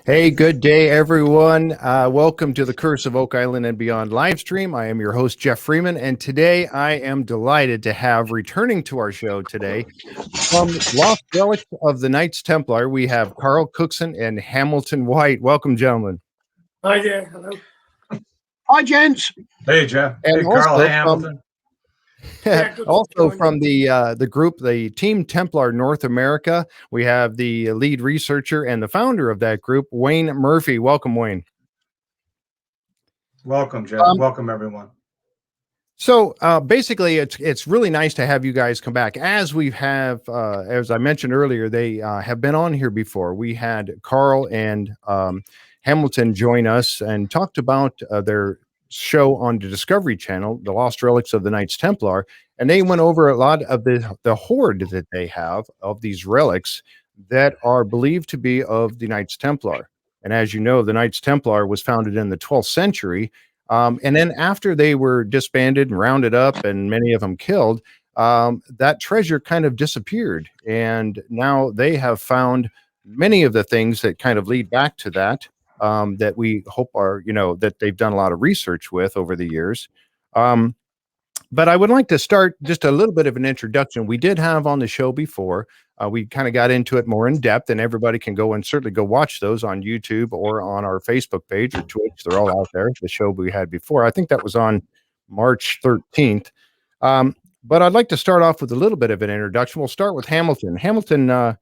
Hey, good day, everyone. Welcome to the Curse of Oak Island and Beyond live stream. I am your host, Jeff Freeman, and today I am delighted to have returning to our show today from Lost Relics of the Knights Templar. We have Carl Cookson and Hamilton White. Welcome, gentlemen. Hi there. Hello. Hi, gents. Hey, Jeff. And hey, Carl. Hey, from, Hamilton. also from the group, the Team Templar North America, we have the lead researcher and the founder of that group, Wayne Murphy. Welcome, Wayne. Welcome, Jeff. Welcome, everyone. So basically, it's really nice to have you guys come back. As we have, as I mentioned earlier, they have been on here before. We had Carl and Hamilton join us and talked about their show on the Discovery Channel, The Lost Relics of the Knights Templar, and they went over a lot of the hoard that they have of these relics that are believed to be of the Knights Templar. And as you know, the Knights Templar was founded in the 12th century. And then after they were disbanded and rounded up and many of them killed, that treasure kind of disappeared. And now they have found many of the things that kind of lead back to that, that we hope are, that they've done a lot of research with over the years. But I would like to start just a little bit of an introduction. We did have on the show before. We kind of got into it more in depth, and everybody can go and certainly go watch those on YouTube or on our Facebook page or Twitch. They're all out there. The show we had before, I think that was on March 13th. But I'd like to start off with a little bit of an introduction. We'll start with Hamilton. Hamilton,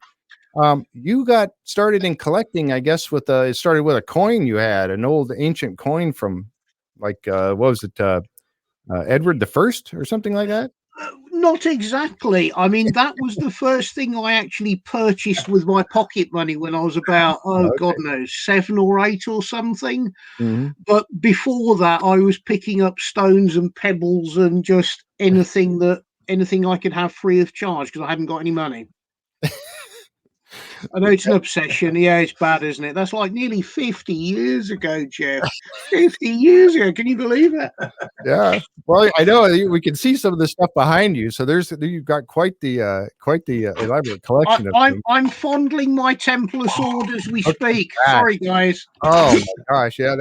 you got started in collecting, I guess, it started with a coin you had, an old ancient coin from like, what was it? Edward the First or something like that? Not exactly. I mean, that was the first thing I actually purchased with my pocket money when I was about, God knows, 7 or 8 or something. Mm-hmm. But before that, I was picking up stones and pebbles and just anything I could have free of charge because I hadn't got any money. I know it's an obsession. Yeah, it's bad, isn't it? That's like nearly 50 years ago, Jeff. 50 years ago. Can you believe it? Yeah. Well, I know we can see some of the stuff behind you. So you've got quite the elaborate collection of things. I'm fondling my Templar sword as we speak. Sorry, guys. Oh my gosh. Yeah,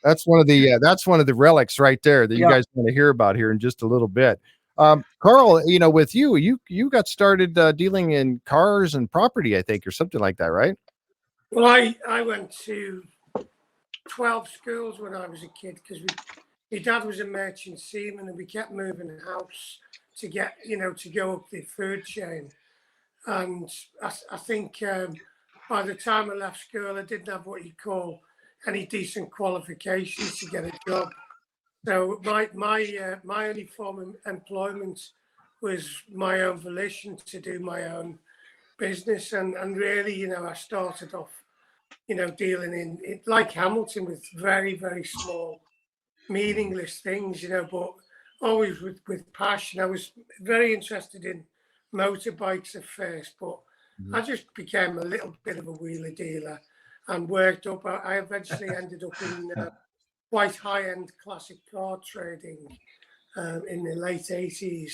that's one of the relics right there that you guys want to hear about here in just a little bit. Carl, with you got started dealing in cars and property, I think, or something like that, right? Well, I went to 12 schools when I was a kid because my dad was a merchant seaman and we kept moving house to get, to go up the food chain. And I think by the time I left school, I didn't have what you call any decent qualifications to get a job. So my only form of employment was my own volition to do my own business, and really, I started off, dealing in like Hamilton with very, very small, meaningless things, but always with passion. I was very interested in motorbikes at first, but I just became a little bit of a wheeler dealer and worked up. I eventually ended up in quite high-end classic car trading in the late 80s,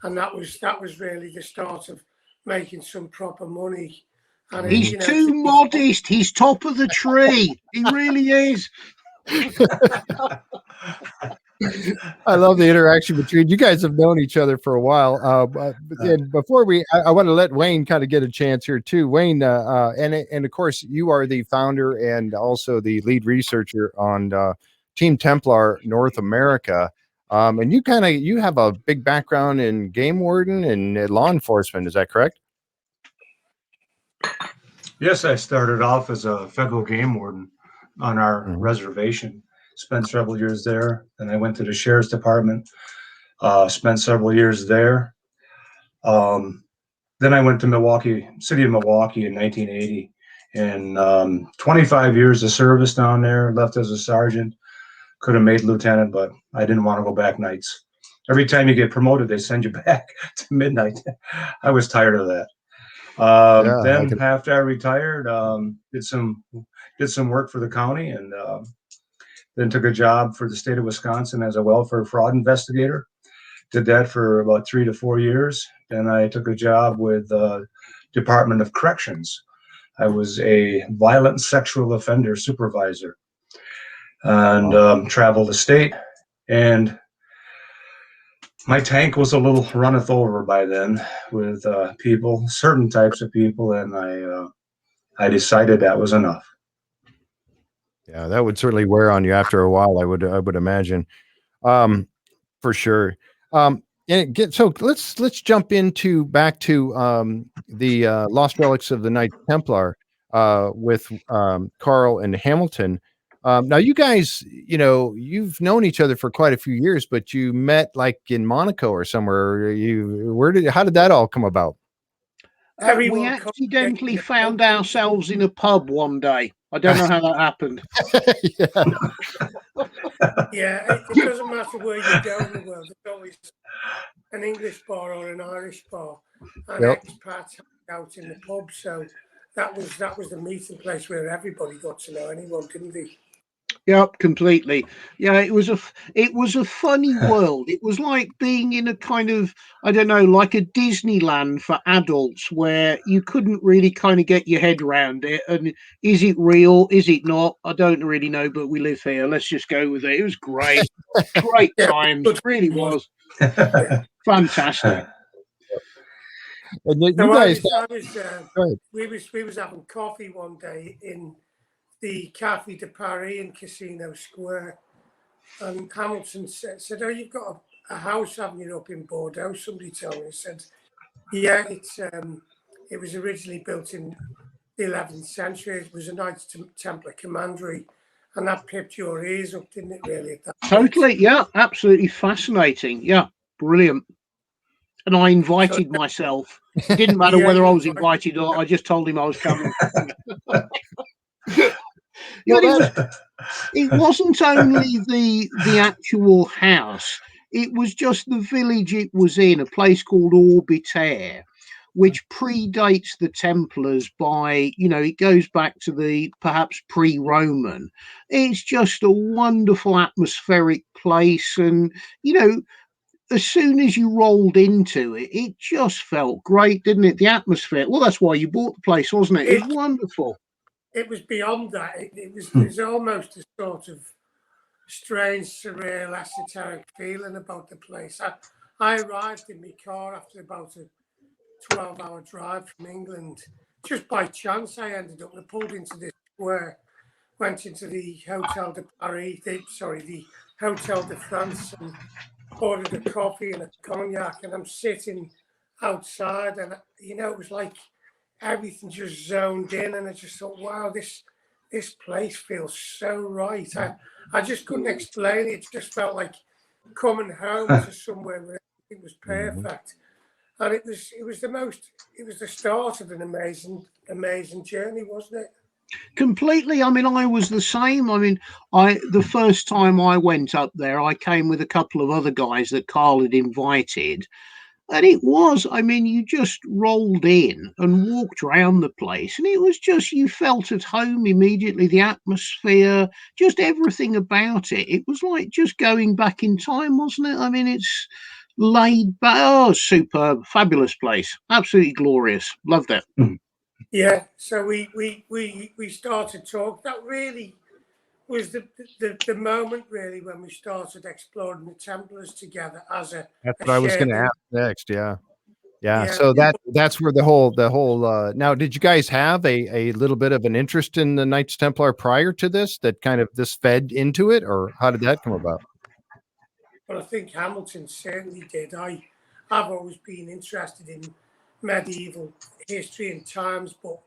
and that was really the start of making some proper money. And he's too modest. He's top of the tree. He really is. I love the interaction between you guys. Have known each other for a while, and before I want to let Wayne kind of get a chance here too. Wayne, and of course you are the founder and also the lead researcher on Team Templar North America, and you have a big background in game warden and law enforcement. Is that correct? Yes, I started off as a federal game warden on our reservation. Spent several years there. Then I went to the sheriff's department. Spent several years there. Then I went to city of Milwaukee in 1980, and 25 years of service down there. Left as a sergeant. Could have made lieutenant, but I didn't want to go back nights. Every time you get promoted, they send you back to midnight. I was tired of that. Then after I retired, did some work for the county, and then took a job for the state of Wisconsin as a welfare fraud investigator. Did that for about 3 to 4 years. Then I took a job with Department of Corrections I was a violent sexual offender supervisor and traveled the state. And my tank was a little runneth over by then with people, certain types of people, and I decided that was enough. Yeah, that would certainly wear on you after a while. I would imagine, for sure. So let's jump into back to the Lost Relics of the Knights Templar with Carl and Hamilton. Now, you guys, you've known each other for quite a few years, but you met like in Monaco or somewhere. How did that all come about? We Everyone accidentally found ourselves in a pub one day. I don't know how that happened. Yeah. Yeah, it doesn't matter where you go in the world. There's always an English bar or an Irish bar, and Yep. expats hang out in the pub. So that was the meeting place where everybody got to know anyone, didn't they? Yep, completely. Yeah, it was a funny world. It was like being in a kind of, I don't know, like a Disneyland for adults where you couldn't really kind of get your head around it. And is it real? Is it not? I don't really know, but we live here. Let's just go with it. It was great. Great Yeah, times. Really was. Yeah. Fantastic. And you So guys, go ahead. we was having coffee one day in the Café de Paris in Casino Square, and Hamilton said, "Oh, you've got a house, haven't you, up in Bordeaux?" Somebody told me. He said, "Yeah, it was originally built in the 11th century. It was a Knights Templar commandery, and that pipped your ears up, didn't it? Really, at that point?" Totally. Yeah, absolutely fascinating. Yeah, brilliant. And I invited myself. It didn't matter Yeah, whether I you was invited- invited or I just told him I was coming. Well, It wasn't only the actual house, it was just the village it was in, a place called Orbitaire, which predates the Templars by, it goes back to the perhaps pre-Roman. It's just a wonderful atmospheric place, and as soon as you rolled into it, it just felt great, didn't it? The atmosphere. Well, that's why you bought the place, wasn't it? It was wonderful. It was beyond that. It was almost a sort of strange, surreal, esoteric feeling about the place. I arrived in my car after about a 12-hour drive from England. Just by chance, I pulled into this square, went into the Hotel de Paris, the Hotel de France, and ordered a coffee and a cognac, and I'm sitting outside, and it was like everything just zoned in, and I just thought, wow, this place feels so right. I just couldn't explain it. It just felt like coming home to somewhere where everything was perfect. And it was the start of an amazing journey, wasn't it? Completely. I mean, I was the same. I mean, the first time I went up there, I came with a couple of other guys that Carl had invited. And it was, I mean, you just rolled in and walked around the place, and it was just, you felt at home immediately, the atmosphere, just everything about it. It was like just going back in time, wasn't it? I mean, it's laid back. Oh, superb, fabulous place. Absolutely glorious. Loved it. Yeah. So we started talk. That really was the moment, really, when we started exploring the Templars together as That's what I was going to shared- ask next. Yeah. Yeah. So that's where the whole now, did you guys have a little bit of an interest in the Knights Templar prior to this that kind of this fed into it, or how did that come about? Well, I think Hamilton certainly did. I've always been interested in medieval history and times, but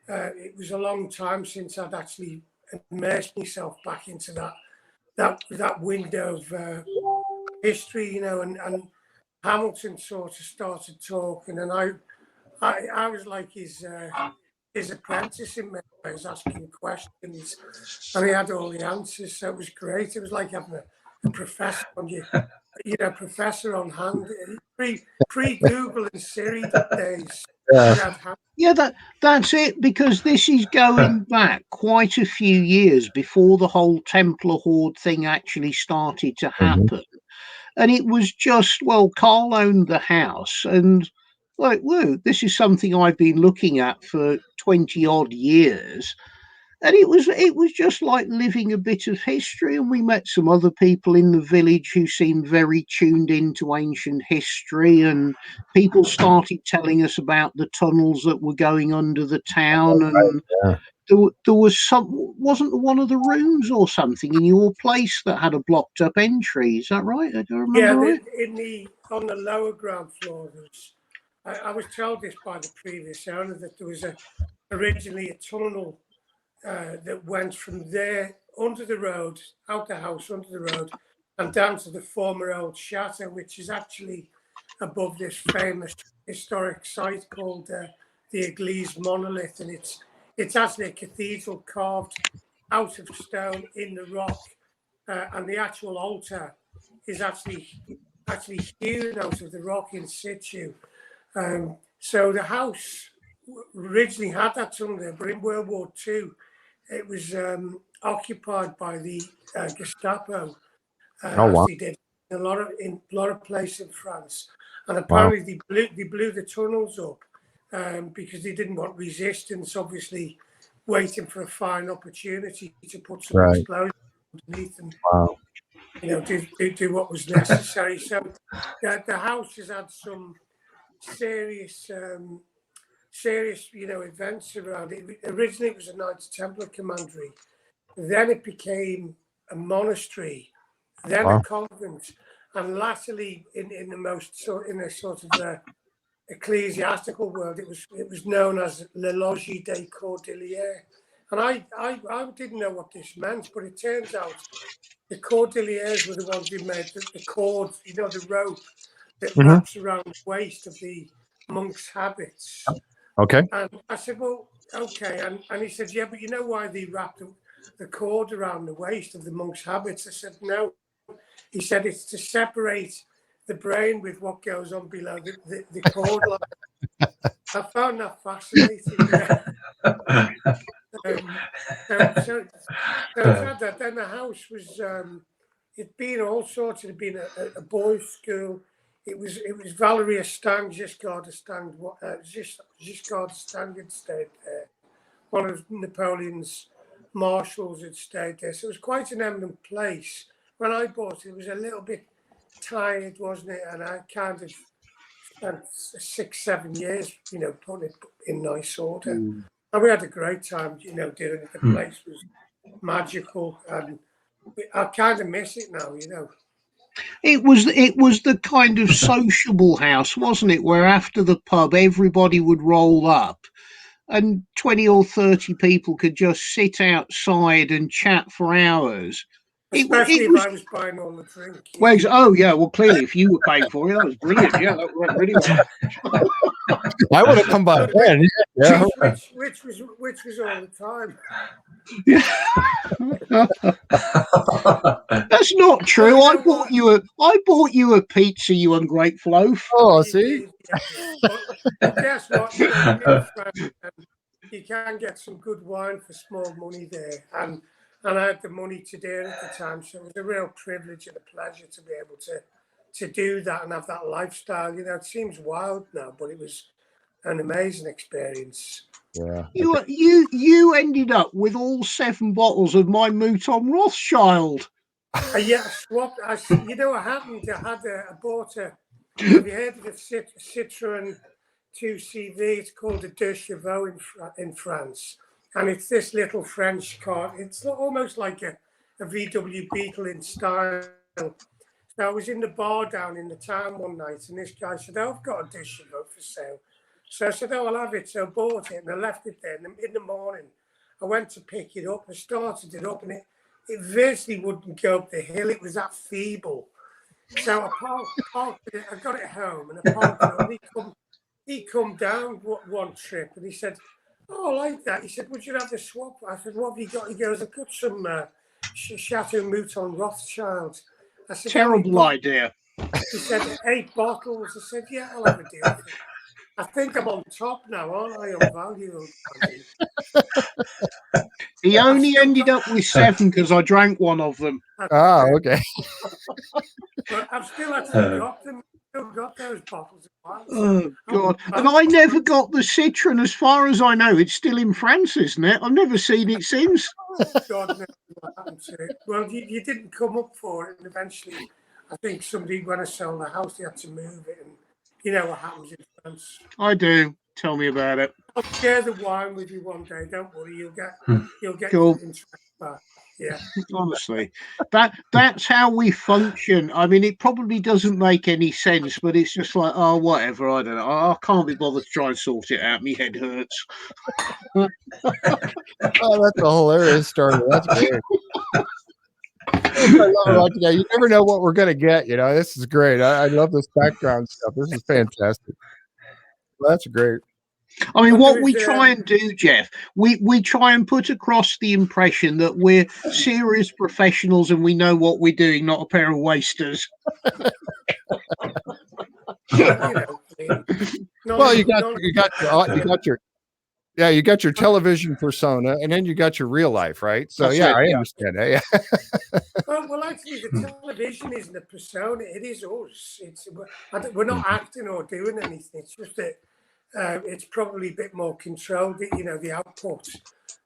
it was a long time since I'd actually immersed myself back into that window of history, and Hamilton sort of started talking, and I was like his apprentice in many ways, asking questions, and he had all the answers. So it was great. It was like having a professor on professor on hand. Pre Google and Siri days. Yeah, that's it, because this is going back quite a few years before the whole Templar Horde thing actually started to happen. And it was just, well, Carl owned the house, and like, whoa, this is something I've been looking at for 20 odd years. And it was just like living a bit of history. And we met some other people in the village who seemed very tuned into ancient history. And people started telling us about the tunnels that were going under the town. And Yeah. there was wasn't there one of the rooms or something in your place that had a blocked up entry? Is that right? Do I remember right? On the lower ground floor, I was told this by the previous owner that there was originally a tunnel that went from there under the road, out the house, under the road, and down to the former old chateau, which is actually above this famous historic site called the Église Monolith, and it's actually a cathedral carved out of stone in the rock, and the actual altar is actually hewn out of the rock in situ. So the house originally had that tunnel there, but in World War II, it was occupied by the Gestapo. Oh, wow. As they did in a lot of places in France, and apparently they blew the tunnels up because they didn't want resistance. Obviously, waiting for a fine opportunity to put some explosions underneath and do what was necessary. So the house has had some serious events around it. Originally, it was a Knights Templar commandery. Then it became a monastery, then a convent, and latterly, in a sort of ecclesiastical world, it was known as Le Logis des Cordeliers. And I didn't know what this meant, but it turns out the Cordeliers were the ones who made the cord, the rope that wraps around the waist of the monks' habits. Okay. And I said, well, okay. And he said, yeah, but you know why they wrapped the cord around the waist of the monks' habits? I said, no. He said, it's to separate the brain with what goes on below the cord line. I found that fascinating. So then the house was, it'd been all sorts. It had been a boys' school. It was Valeria Stang, Giscard d'Estaing had stayed there. One of Napoleon's marshals had stayed there. So it was quite an eminent place. When I bought it, it was a little bit tired, wasn't it? And I kind of spent 6-7 years, putting it in nice order. And we had a great time, doing it. The place was magical. And I kind of miss it now, It was the kind of sociable house, wasn't it? Where after the pub, everybody would roll up, and 20 or 30 people could just sit outside and chat for hours. Especially if I was buying all the drink. Well, well, clearly, if you were paying for it, that was brilliant. Yeah, that went really well. I would have come by then. Yeah. Which was all the time. That's not true. I bought you a pizza, you ungrateful oaf. Oh, see. But guess what? You can get some good wine for small money there, and I had the money to do it at the time, so it was a real privilege and a pleasure to be able to do that and have that lifestyle. It seems wild now, but it was an amazing experience. Yeah. You ended up with all 7 bottles of my Mouton Rothschild. Yeah, swapped. I hadn't. I bought a. Have you heard of the Citroen 2CV? It's called a De Chevaux in France, and it's this little French car. It's almost like a VW Beetle in style. So I was in the bar down in the town one night, and this guy said, "Oh, I've got a De Chevaux for sale." So I said, "Oh, I'll have it." So I bought it, and I left it there. And in the morning, I went to pick it up. I started it up, and it virtually wouldn't go up the hill. It was that feeble. So I parked it. I got it home, and I parked it. And he come down one trip, and he said, "Oh, I like that." He said, "Would you have the swap?" I said, "What have you got?" He goes, "I've got some Chateau Mouton Rothschild." I said, "Terrible idea." He said, 8 bottles. I said, "Yeah, I'll have a deal." I think I'm on top now, aren't I, on value? He only ended up with 7 because I drank one of them. Okay. But I've still actually got them. still got those bottles of wine. Oh God! And I never got the Citron. As far as I know, it's still in France, isn't it? I've never seen it since. God knows what happened to it. Well, you didn't come up for it, and eventually, I think somebody went to sell the house. They had to move it, and you know what happens in France. I do. Tell me about it. I'll share the wine with you one day. Don't worry, you'll get Cool. your interest back. Yeah. Honestly, that's how we function. I mean, it probably doesn't make any sense, but it's just like, oh, whatever. I don't know. I can't be bothered to try and sort it out. My head hurts. Oh, that's a hilarious story. That's great. I love watching that. You never know what we're gonna get. You know, this is great. I love this background stuff. This is fantastic. Well, that's great. I mean, what we try and do, Jeff, we try and put across the impression that we're serious professionals and we know what we're doing, not a pair of wasters. Well, you got your television persona, and then you got your real life, right? So That's I it, yeah. understand that. Yeah. Well, actually, the television isn't a persona; it is us. We're not acting or doing anything. It's just that it's probably a bit more controlled. You know, the output.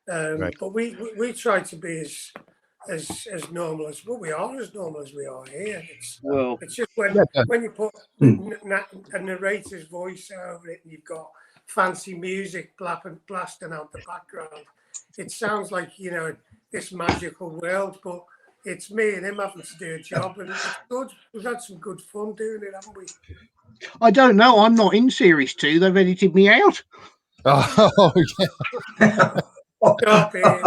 Right. But we try to be as normal as we are as normal as we are here. It's just when you put a narrator's voice over it and you've got fancy music blasting out the background, it sounds like, you know, this magical world, but it's me and him having to do a job, and it's good. We've had some good fun doing it, haven't we? I don't know. I'm not in series 2. They've edited me out. Oh, yeah. Stop it.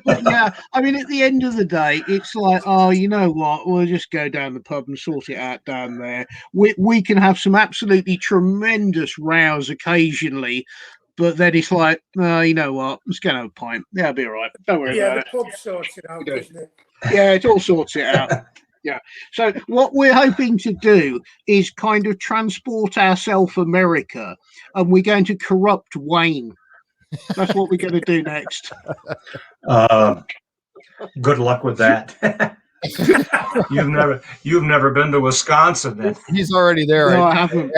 But yeah, I mean, at the end of the day, it's like, oh, you know what? We'll just go down the pub and sort it out down there. We can have some absolutely tremendous rows occasionally, but then it's like, you know what? Let's go and have a pint. Yeah, I'll be all right. Don't worry about it. Yeah, the pub sorts it out, doesn't it? Yeah, it all sorts it out. Yeah. So what we're hoping to do is kind of transport ourselves America, and we're going to corrupt Wayne. That's what we're going to do next. Good luck with that. You've never been to Wisconsin, then. He's already there. No, Right? I haven't.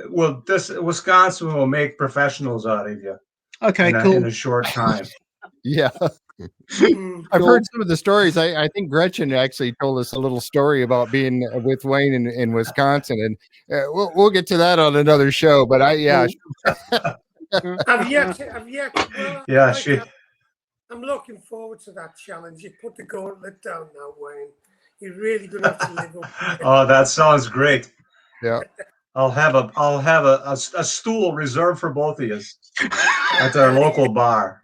Well, this Wisconsin will make professionals out of you. Okay, in cool. In a short time. Yeah. I've heard some of the stories. I think Gretchen actually told us a little story about being with Wayne in Wisconsin, and we'll get to that on another show. But Have yet. Yeah, I'm looking forward to that challenge. You put the gauntlet down now, Wayne. You're really going to have to live up to it. Oh, that sounds great. Yeah. I'll have a stool reserved for both of you at our local bar.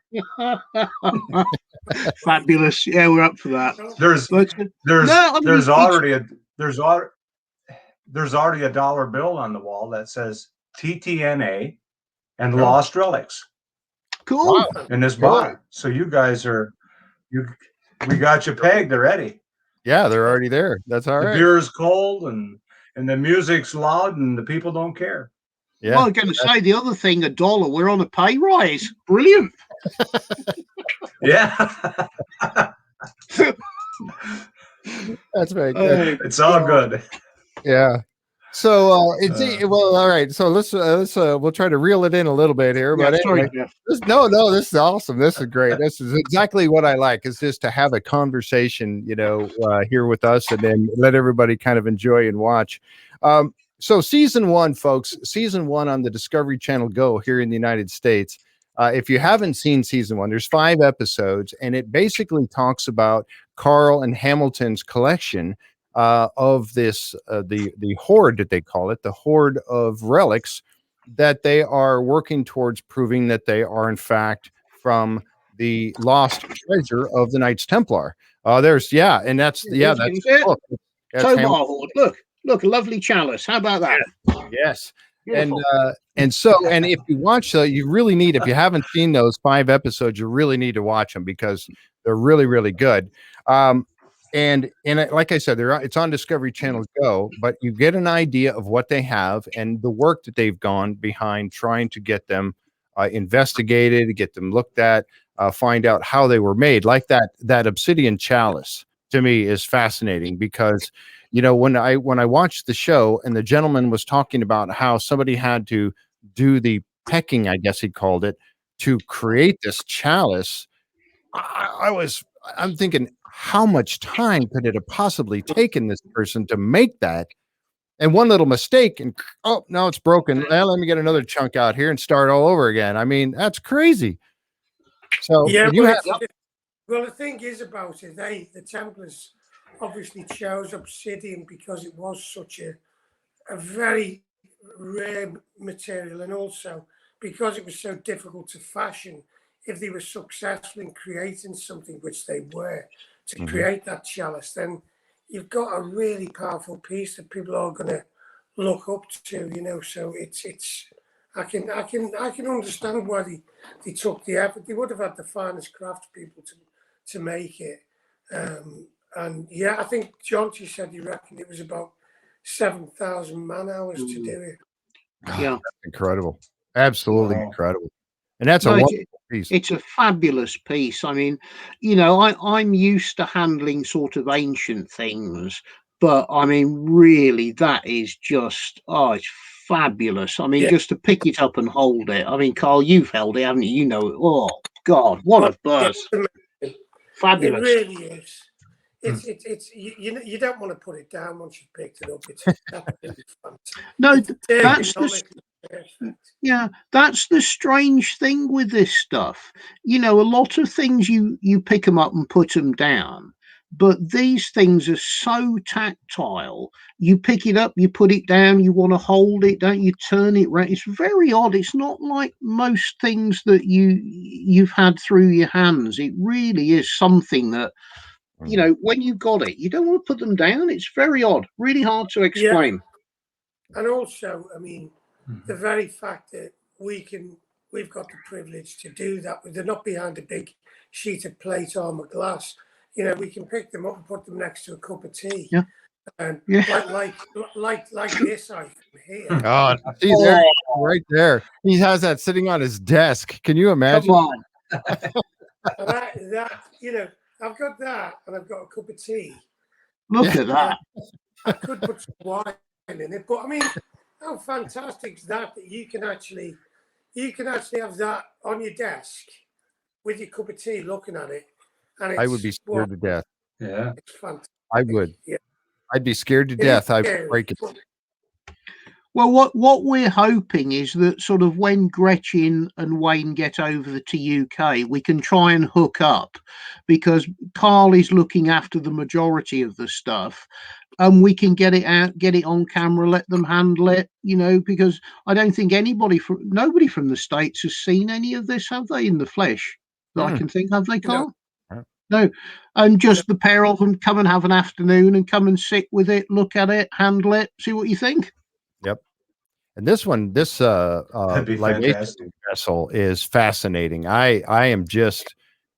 Fabulous. Yeah, we're up for that. There's already a $1 bill on the wall that says TTNA and Lost Relics. Cool. In this bar. So you guys we got you pegged already. Yeah, they're already there. That's all right. The beer is cold and the music's loud and the people don't care. Yeah. Well, I'm going to say the other thing, $1. We're on a pay rise. Brilliant. Yeah. That's very good. It's all good. Yeah. So well, all right. So let's we'll try to reel it in a little bit here. Yeah, but anyway, this is awesome. This is great. This is exactly what I like. Is just to have a conversation, you know, here with us, and then let everybody kind of enjoy and watch. So season 1, folks, season 1 on the Discovery Channel Go here in the United States. If you haven't seen season 1, there's 5 episodes, and it basically talks about Carl and Hamilton's collection of this, the hoard that they call it, the hoard of relics that they are working towards proving that they are in fact from the lost treasure of the Knights Templar. That's the book. Look, a lovely chalice. How about that? Yes. Beautiful. And if you watch, you really need, if you haven't seen those 5 episodes, you really need to watch them because they're really, really good. And like I said, it's on Discovery Channel Go, but you get an idea of what they have and the work that they've gone behind trying to get them investigated, get them looked at. find out how they were made. Like that obsidian chalice to me is fascinating because, you know, when I watched the show and the gentleman was talking about how somebody had to do the pecking, I guess he called it, to create this chalice, I'm thinking, how much time could it have possibly taken this person to make that? And one little mistake, and oh, now it's broken. Well, let me get another chunk out here and start all over again. I mean, that's crazy. So Yeah, you have, well, the thing is about it, the Templars obviously chose obsidian because it was such a very rare material, and also because it was so difficult to fashion. If they were successful in creating something, which they were, to create that chalice, then you've got a really powerful piece that people are going to look up to, you know. So it's I can understand why they took the effort. They would have had the finest craftspeople to make it. And yeah, I think Jonty said he reckoned it was about 7,000 man hours to do it. Yeah, that's incredible, absolutely Wow. incredible, and that's a no, wonderful piece. it's a fabulous piece. I mean, you know, I'm used to handling sort of ancient things, but I mean, really, that is just, oh, it's fabulous. I mean, Yeah. just to pick it up and hold it. I mean, Carl, you've held it, haven't you? You know it. Oh God, what a burst! It Fabulous. really is. It's you don't want to put it down once you've picked it up. It's absolutely fantastic. No, It's that's the ergonomically perfect. yeah, that's the strange thing with this stuff. You know, a lot of things you pick them up and put them down, but these things are so tactile. You pick it up, you put it down, you want to hold it, don't you? Turn it right. It's very odd. It's not like most things that you've had through your hands. It really is something that, you know, when you got it, you don't want to put them down. It's very odd, really hard to Yeah, explain. and also, I mean, the very fact that we've got the privilege to do that. They're not behind a big sheet of plate armor glass. You know, we can pick them up and put them next to a cup of tea. Yeah. And Yeah. like this item here. Oh, see there, right there. He has that sitting on his desk. Can you imagine? Come on. And that you know, I've got that, and I've got a cup of tea. Look at that. I could put some wine in it, but I mean, how fantastic is that you can actually have that on your desk with your cup of tea, looking at it, and it's, I would be scared to death. Yeah. It's fantastic. I would. Yeah. I'd be scared to It is death. I'd scary, break it. but Well, what we're hoping is that sort of when Gretchen and Wayne get over to UK, we can try and hook up, because Carl is looking after the majority of the stuff, and we can get it out, get it on camera, let them handle it, you know, because I don't think nobody from the States has seen any of this, have they, in the flesh? That I can think, have they, Carl? No. No. And just the pair of them come and have an afternoon and come and sit with it, look at it, handle it, see what you think. Yep. And this That'd be libation fantastic. vessel is fascinating. I am just,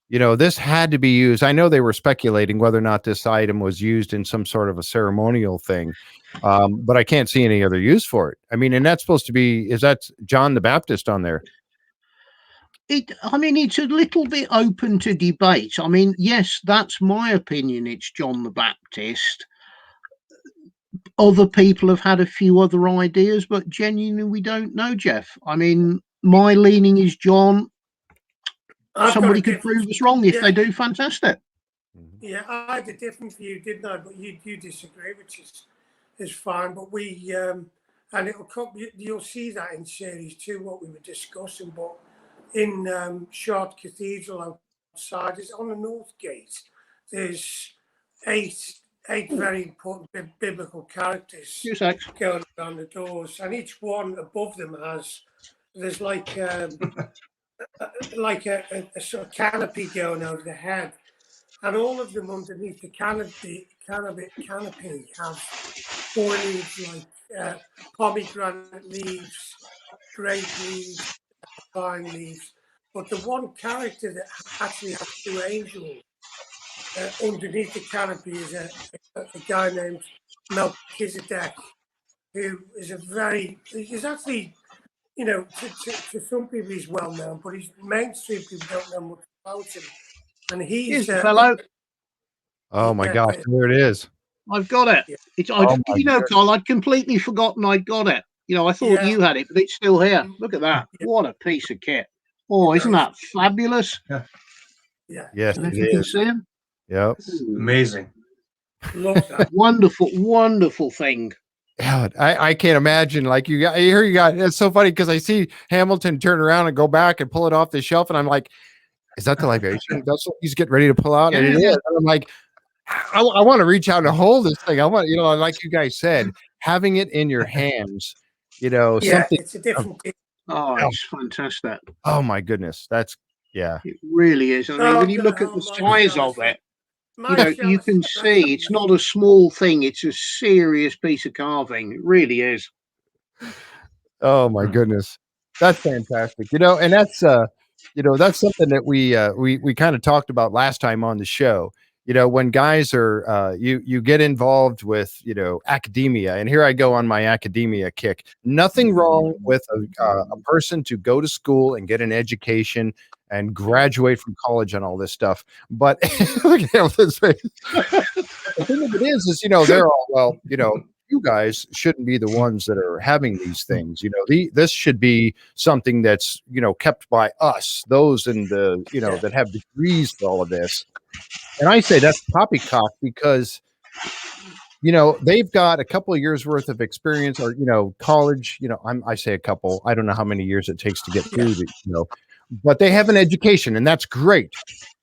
you know, this had to be used. I know they were speculating whether or not this item was used in some sort of a ceremonial thing, but I can't see any other use for it. I mean, and that's supposed to be, is that John the Baptist on there? I mean, it's a little bit open to debate. I mean, yes, that's my opinion. It's John the Baptist. Other people have had a few other ideas, but genuinely, we don't know, Jeff. I mean, my leaning is John. I've got Somebody a could different prove us wrong. If yeah. they do, fantastic. Yeah, I had a different view, didn't I? But you disagree, which is fine. But we and it'll come. You'll see that in series 2 what we were discussing. But in Shard Cathedral outside, is on the North Gate. There's eight very important biblical characters Two secs. going around the doors, and each one above them there's like a sort of canopy going over the head. And all of them underneath the canopy have foliage like pomegranate leaves, grape leaves, pine leaves. But the one character that actually has 2 angels underneath the canopy is a guy named Melchizedek, who is he's actually you know, to some people he's well known, but he's mainstream people don't know much about him. And Here's he's the fellow. Oh my Yeah, gosh, there it is. I've got it. Yeah. It's, Oh my you know, Carl, I'd completely forgotten I'd got it. You know, I thought Yeah. you had it, but it's still here. Mm. Look at that. Yeah. What a piece of kit. Oh, isn't that fabulous? Yeah. Yes, And if it you can is. see him. Yep. Amazing. Love that. Wonderful, wonderful thing. God, I can't imagine. Like you got here, you got. It's so funny because I see Hamilton turn around and go back and pull it off the shelf, and I'm like, "Is that the libation? That's what he's getting ready to pull out." And it is. And I'm like, I want to reach out and hold this thing. I want, you know, like you guys said, having it in your hands, you know, Yeah, something. it's a different kit. Oh, it's fantastic. Oh my goodness, that's yeah. It really is. I mean, Oh, when you I'm look gonna at the hold my size shell. of it, My you know, shell you is can so see it's not a small thing. It's a serious piece of carving. It really is. Oh my goodness. That's fantastic. You know, and that's you know, that's something that we kind of talked about last time on the show. You know, when guys are you get involved with, you know, academia, and here I go on my academia kick. Nothing wrong with a person to go to school and get an education and graduate from college and all this stuff. But look at him, this face. The thing of it is, you know, they're all, well, you know, you guys shouldn't be the ones that are having these things. You know, this should be something that's, you know, kept by us, those in the, you know, that have degrees for all of this. And I say that's poppycock because, you know, they've got a couple of years worth of experience or, you know, college, you know, I say a couple, I don't know how many years it takes to get through the, you know, but they have an education and that's great.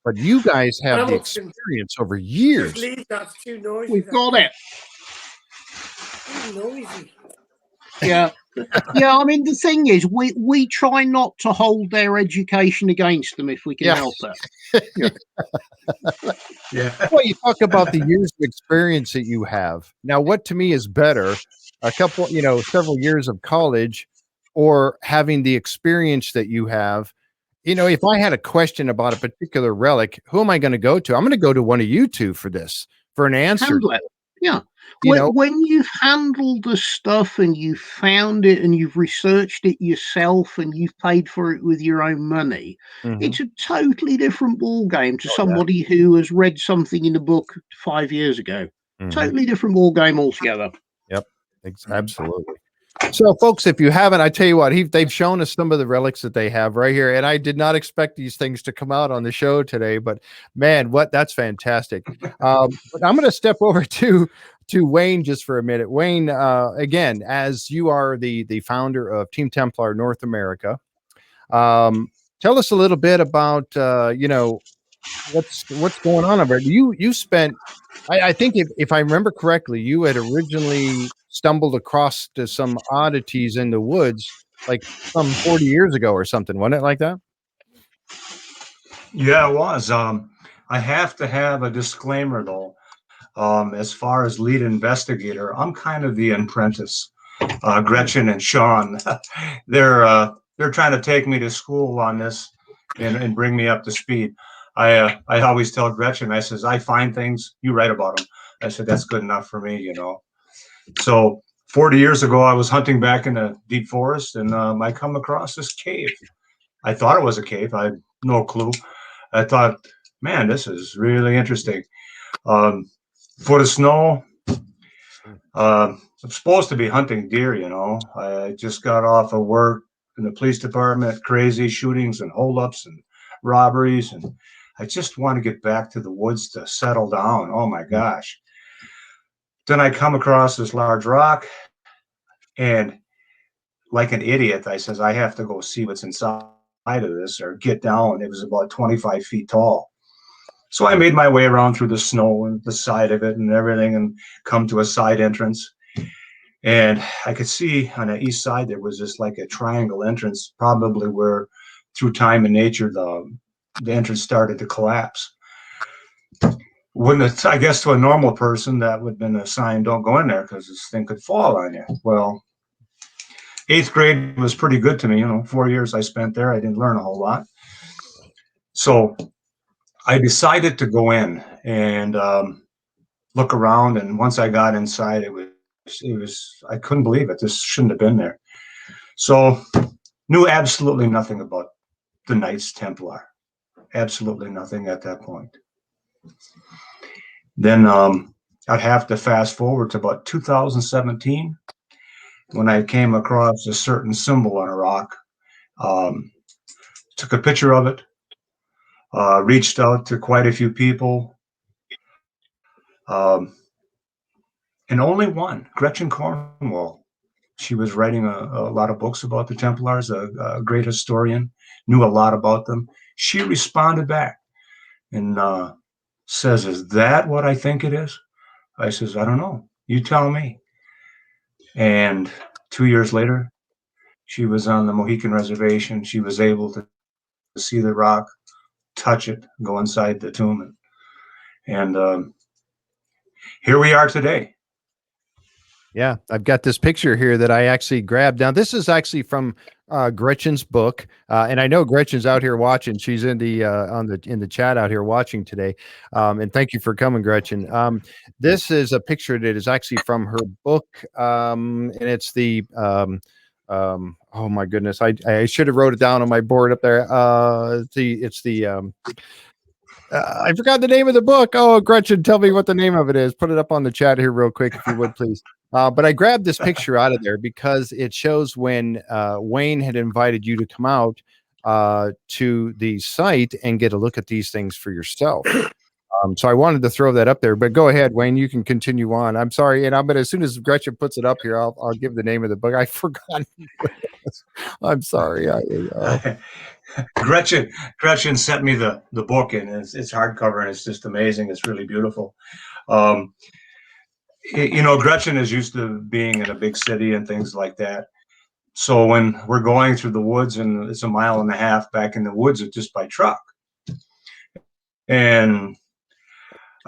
But you guys have the experience over years. Just leave that. It's too noisy. We've got it. Too noisy. Yeah. Yeah, I mean, the thing is, we try not to hold their education against them if we can help it. Yeah. Well, you talk about the years of experience that you have. Now, what to me is better, a couple, you know, several years of college or having the experience that you have? You know, if I had a question about a particular relic, who am I going to go to? I'm going to go to one of you two for this, for an answer. Handle it. Yeah. You know, When you've handled the stuff and you've found it and you've researched it yourself and you've paid for it with your own money, it's a totally different ball game to somebody who has read something in a book 5 years ago. Totally different ball game altogether. Yep, absolutely. So, folks, if you haven't, I tell you what, they've shown us some of the relics that they have right here, and I did not expect these things to come out on the show today. But man, that's fantastic. But I'm going to step over to Wayne just for a minute. Wayne, again, as you are the founder of Team Templar North America, tell us a little bit about you know, what's going on over there. You spent, I think if I remember correctly, you had originally stumbled across to some oddities in the woods like some 40 years ago or something, wasn't it like that? Yeah, it was. I have to have a disclaimer though. As far as lead investigator, I'm kind of the apprentice. Gretchen and Sean, they're trying to take me to school on this and bring me up to speed. I always tell Gretchen, I says, I find things, you write about them. I said, that's good enough for me, you know. So 40 years ago, I was hunting back in the deep forest and I come across this cave. I thought it was a cave. I had no clue. I thought, man, this is really interesting. Foot of snow. I'm supposed to be hunting deer, you know. I just got off of work in the police department, crazy shootings and holdups and robberies. And I just want to get back to the woods to settle down. Oh my gosh. Then I come across this large rock and like an idiot, I says, I have to go see what's inside of this or get down. It was about 25 feet tall. So I made my way around through the snow and the side of it and everything and come to a side entrance. And I could see on the east side, there was just like a triangle entrance, probably where through time and nature, the entrance started to collapse. I guess to a normal person, that would have been a sign, don't go in there because this thing could fall on you. Well, 8th grade was pretty good to me. You know, 4 years I spent there. I didn't learn a whole lot. So I decided to go in and look around. And once I got inside, it was, I couldn't believe it. This shouldn't have been there. So Knew absolutely nothing about the Knights Templar. Absolutely nothing at that point. Then I'd have to fast forward to about 2017 when I came across a certain symbol on a rock. Took a picture of it, reached out to quite a few people, and only one, Gretchen Cornwall. She was writing a lot of books about the Templars, a great historian, knew a lot about them. She responded back and says, "Is that what I think it is?" I says, "I don't know. You tell me." And 2 years later, she was on the Mohican Reservation. She was able to see the rock, touch it, go inside the tomb. And here we are today. Yeah, I've got this picture here that I actually grabbed. Now, this is actually from Gretchen's book, and I know Gretchen's out here watching. She's in the in the chat out here watching today. And thank you for coming, Gretchen. This is a picture that is actually from her book, and it's the oh my goodness, I should have wrote it down on my board up there. It's the I forgot the name of the book. Oh, Gretchen, tell me what the name of it is. Put it up on the chat here real quick, if you would, please. But I grabbed this picture out of there because it shows when Wayne had invited you to come out to the site and get a look at these things for yourself. So I wanted to throw that up there, but go ahead, Wayne, you can continue on. I'm sorry. And I'm going to, as soon as Gretchen puts it up here, I'll give the name of the book. I forgot. I'm sorry. Gretchen sent me the book, and it's hardcover, and it's just amazing. It's really beautiful. Gretchen is used to being in a big city and things like that. So when we're going through the woods, and it's a mile and a half back in the woods, it's just by truck. And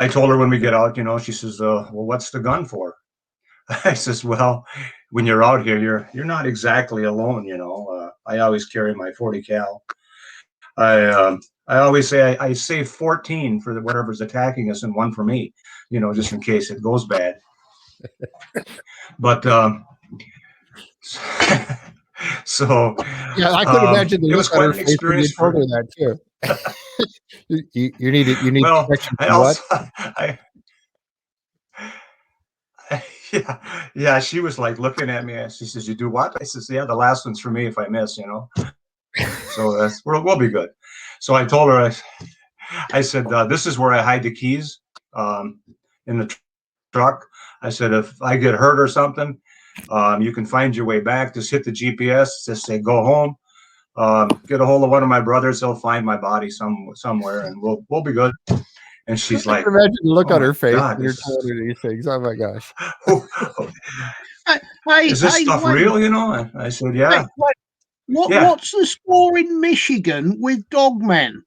I told her when we get out, she says, well, what's the gun for? I says, well, when you're out here, you're not exactly alone, I always carry my 40 cal. I always say I save 14 for whatever's attacking us and one for me, just in case it goes bad. But so yeah, I could imagine the it was look on quite her an face when you experience told her that too. you need well, protection I from also, what? yeah, she was like looking at me. She says, "You do what?" I says, "Yeah, the last one's for me if I miss, So we'll be good." So I told her, I said, "This is where I hide the keys in the truck." I said, "If I get hurt or something, you can find your way back. Just hit the GPS. Just say go home. Get a hold of one of my brothers. He'll find my body somewhere, and we'll be good." And she's I like, can imagine the look "Oh on her my face God, when you're telling her these things. Oh my gosh. Is this stuff wait, real? And I said, "Yeah." wait. Yeah. What's the score in Michigan with dogmen?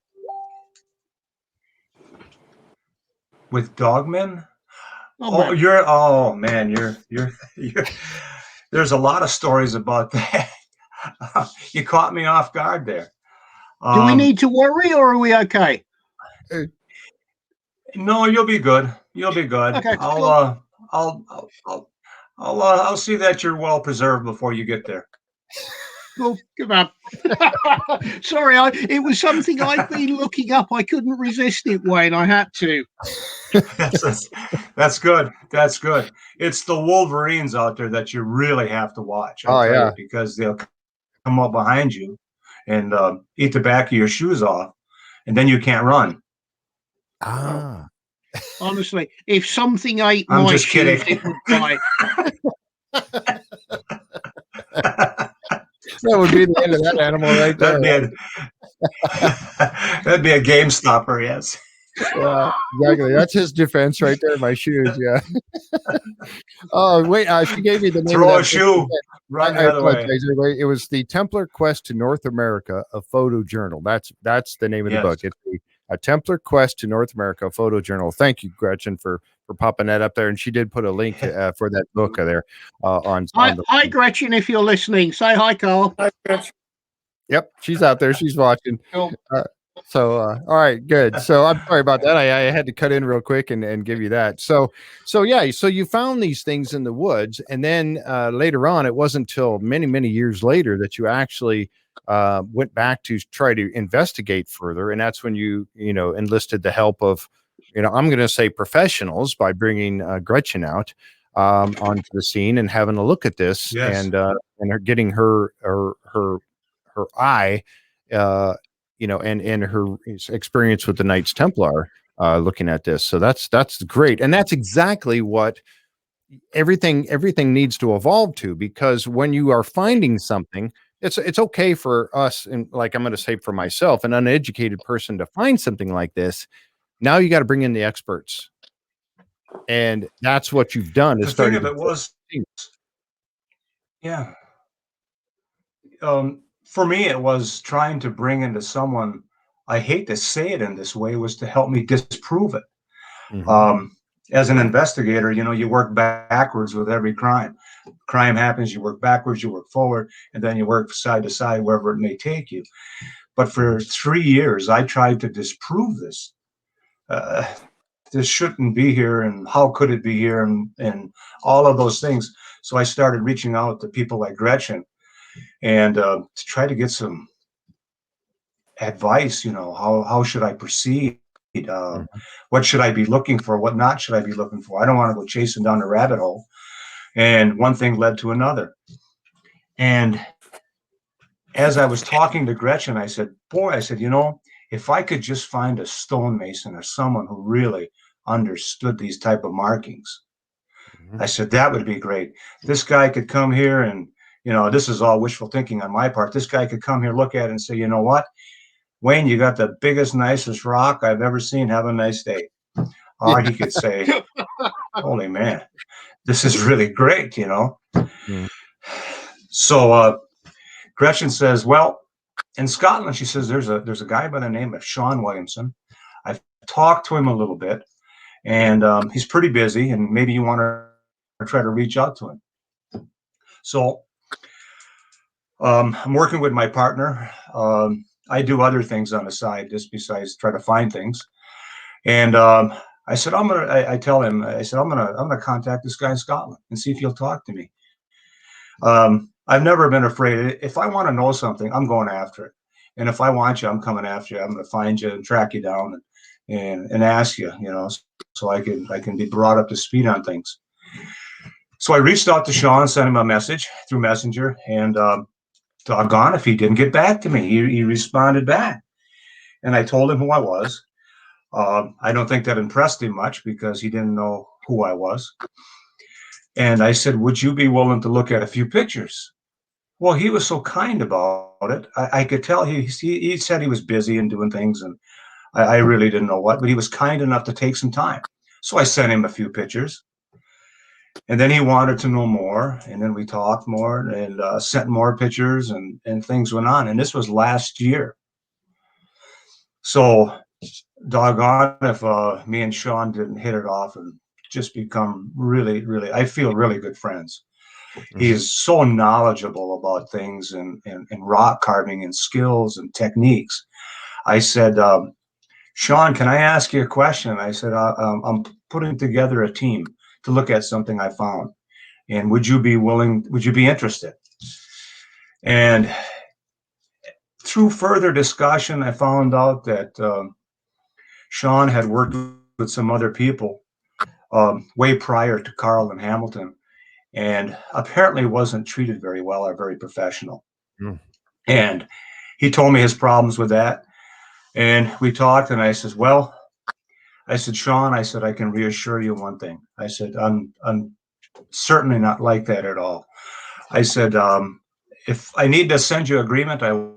With dogmen? Dogmen. Oh man, you're there's a lot of stories about that. You caught me off guard there. Do we need to worry, or are we okay? No, you'll be good. You'll be good. Okay, I'll see that you're well preserved before you get there. cool. Good man. Sorry, it was something I'd been looking up. I couldn't resist it, Wayne. I had to. That's good. That's good. It's the Wolverines out there that you really have to watch. Oh yeah, because they'll come up behind you and eat the back of your shoes off, and then you can't run. Ah. Honestly, if something ate I'm my just shoes, kidding. it would die. That would be the end of that animal right there. That'd be a game stopper, yes. Yeah, exactly. That's his defense right there. My shoes. Yeah. Oh wait, she gave me the name. Throw of a shoe, run the other way. It was the Templar Quest to North America, a photo journal. That's the name of the book. It's a Templar Quest to North America, a photo journal. Thank you, Gretchen, for popping that up there. And she did put a link for that book there on. Hi, Gretchen, if you're listening, say hi, Carl. Hi, Gretchen. Yep, she's out there. She's watching. Cool. All right, good. So I'm sorry about that. I had to cut in real quick and give you that. So yeah, so you found these things in the woods, and then later on, it wasn't until many years later that you actually went back to try to investigate further, and that's when you enlisted the help of, I'm going to say professionals, by bringing Gretchen out onto the scene and having a look at this, Yes. and her getting her eye, and her experience with the Knights Templar, looking at this. So that's great, and that's exactly what everything needs to evolve to, because when you are finding something, it's okay for us, and like I'm going to say for myself, an uneducated person, to find something like this. Now you got to bring in the experts, and that's what you've done. The Is thing started of it was, yeah. For me, it was trying to bring into someone, I hate to say it in this way, was to help me disprove it. As an investigator, you work backwards with every crime. Crime happens, you work backwards, you work forward, and then you work side to side wherever it may take you. But for 3 years, I tried to disprove this. This shouldn't be here, and how could it be here, and all of those things. So I started reaching out to people like Gretchen, and to try to get some advice. How should I proceed? What should I be looking for? What not should I be looking for? I don't want to go chasing down the rabbit hole. And one thing led to another. And as I was talking to Gretchen, I said, if I could just find a stonemason or someone who really understood these type of markings, I said, that would be great. This guy could come here and, this is all wishful thinking on my part. This guy could come here, look at it and say, you know what, Wayne, you got the biggest, nicest rock I've ever seen. Have a nice day. Or he could say, holy man, this is really great, So Gretchen says, well, in Scotland, she says, there's a guy by the name of Sean Williamson. I've talked to him a little bit, and he's pretty busy, and maybe you want to try to reach out to him. So I'm working with my partner. I do other things on the side just besides try to find things. And I said, I tell him, I said, I'm gonna contact this guy in Scotland and see if he'll talk to me. I've never been afraid. If I want to know something, I'm going after it. And if I want you, I'm coming after you. I'm going to find you and track you down and ask you, so I can be brought up to speed on things. So I reached out to Sean, sent him a message through Messenger, and doggone if he didn't get back to me. He responded back, and I told him who I was. I don't think that impressed him much because he didn't know who I was. And I said, would you be willing to look at a few pictures? Well, he was so kind about it. I could tell he said he was busy and doing things, and I really didn't know what, but he was kind enough to take some time. So I sent him a few pictures. And then he wanted to know more, and then we talked more and sent more pictures, and things went on. And this was last year. So doggone if me and Sean didn't hit it off and just become really, really, I feel really good friends. He is so knowledgeable about things and rock carving and skills and techniques. I said, Sean, can I ask you a question? I said, I'm putting together a team to look at something I found. And would you be interested? And through further discussion, I found out that Sean had worked with some other people way prior to Carl and Hamilton, and apparently wasn't treated very well or very professional. And he told me his problems with that. And we talked, and I said, Sean, I said, I can reassure you one thing. I said, I'm certainly not like that at all. I said, if I need to send you agreement, I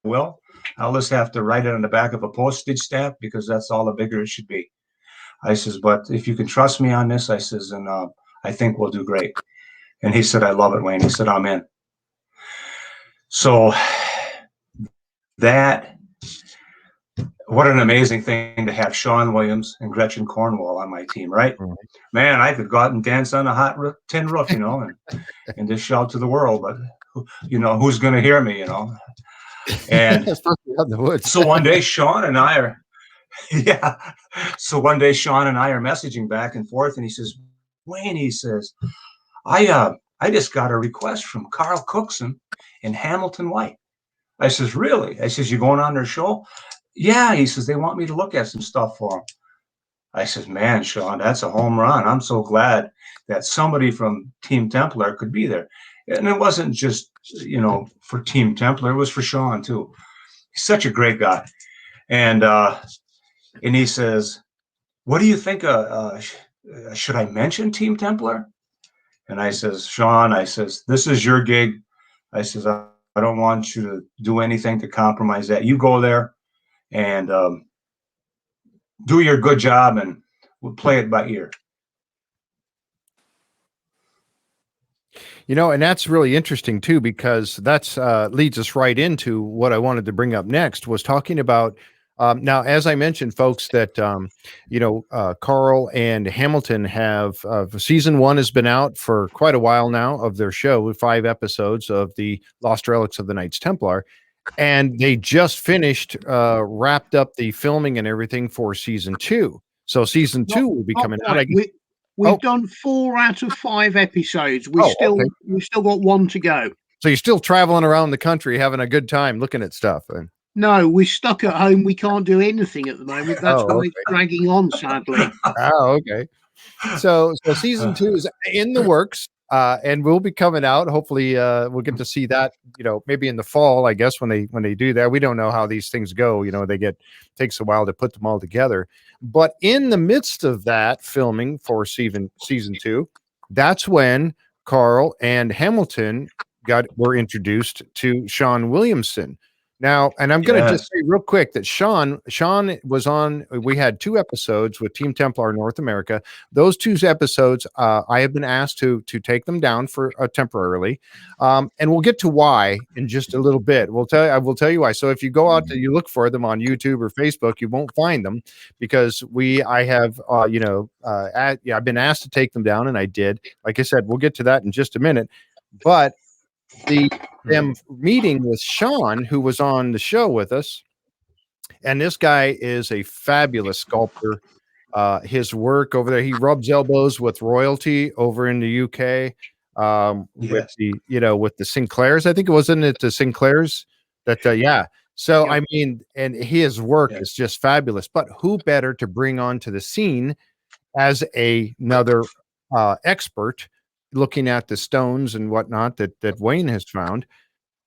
will. I'll just have to write it on the back of a postage stamp because that's all the bigger it should be. I says, but if you can trust me on this, I says, and I think we'll do great. And he said, I love it, Wayne. He said, I'm in. So what an amazing thing to have Sean Williams and Gretchen Cornwall on my team, right? Man, I could go out and dance on a hot tin roof, and just shout to the world, but who's going to hear me, And so one day Sean and I are, messaging back and forth, and he says, Wayne, he says, I just got a request from Carl Cookson in Hamilton White. I says, really? I says, you going on their show? Yeah. He says, they want me to look at some stuff for them. I says, man, Sean, that's a home run. I'm so glad that somebody from Team Templar could be there. And it wasn't just, for Team Templar. It was for Sean, too. He's such a great guy. And he says, what do you think? Should I mention Team Templar? And I says, Sean, I says, this is your gig. I says, I don't want you to do anything to compromise that. You go there and do your good job, and we'll play it by ear. And that's really interesting too, because that's leads us right into what I wanted to bring up next, was talking about now, as I mentioned, folks, that Carl and Hamilton have season 1 has been out for quite a while now of their show, with 5 episodes of the Lost Relics of the Knights Templar. And they just finished, wrapped up the filming and everything for season 2. So season 2 will be coming out. We've done 4 out of 5 episodes. We've still got 1 to go. So you're still traveling around the country, having a good time looking at stuff. And no, we're stuck at home. We can't do anything at the moment. That's why it's dragging on, sadly. Oh, okay. So season 2 is in the works. And will be coming out. Hopefully, we'll get to see that, maybe in the fall, I guess, when they do that. We don't know how these things go. Takes a while to put them all together. But in the midst of that filming for season 2, that's when Carl and Hamilton were introduced to Sean Williamson. Now, and I'm going to just say real quick that Sean was on, we had 2 episodes with Team Templar North America. Those 2 episodes, I have been asked to take them down for temporarily. And we'll get to why in just a little bit. I will tell you why. So if you go out you look for them on YouTube or Facebook, you won't find them, because I've been asked to take them down, and I did. Like I said, we'll get to that in just a minute. But them meeting with Sean, who was on the show with us, and this guy is a fabulous sculptor. His work over there, he rubs elbows with royalty over in the UK, with the Sinclairs. I think it wasn't it the Sinclairs that So I mean, and his work is just fabulous. But who better to bring onto the scene as another expert looking at the stones and whatnot that Wayne has found?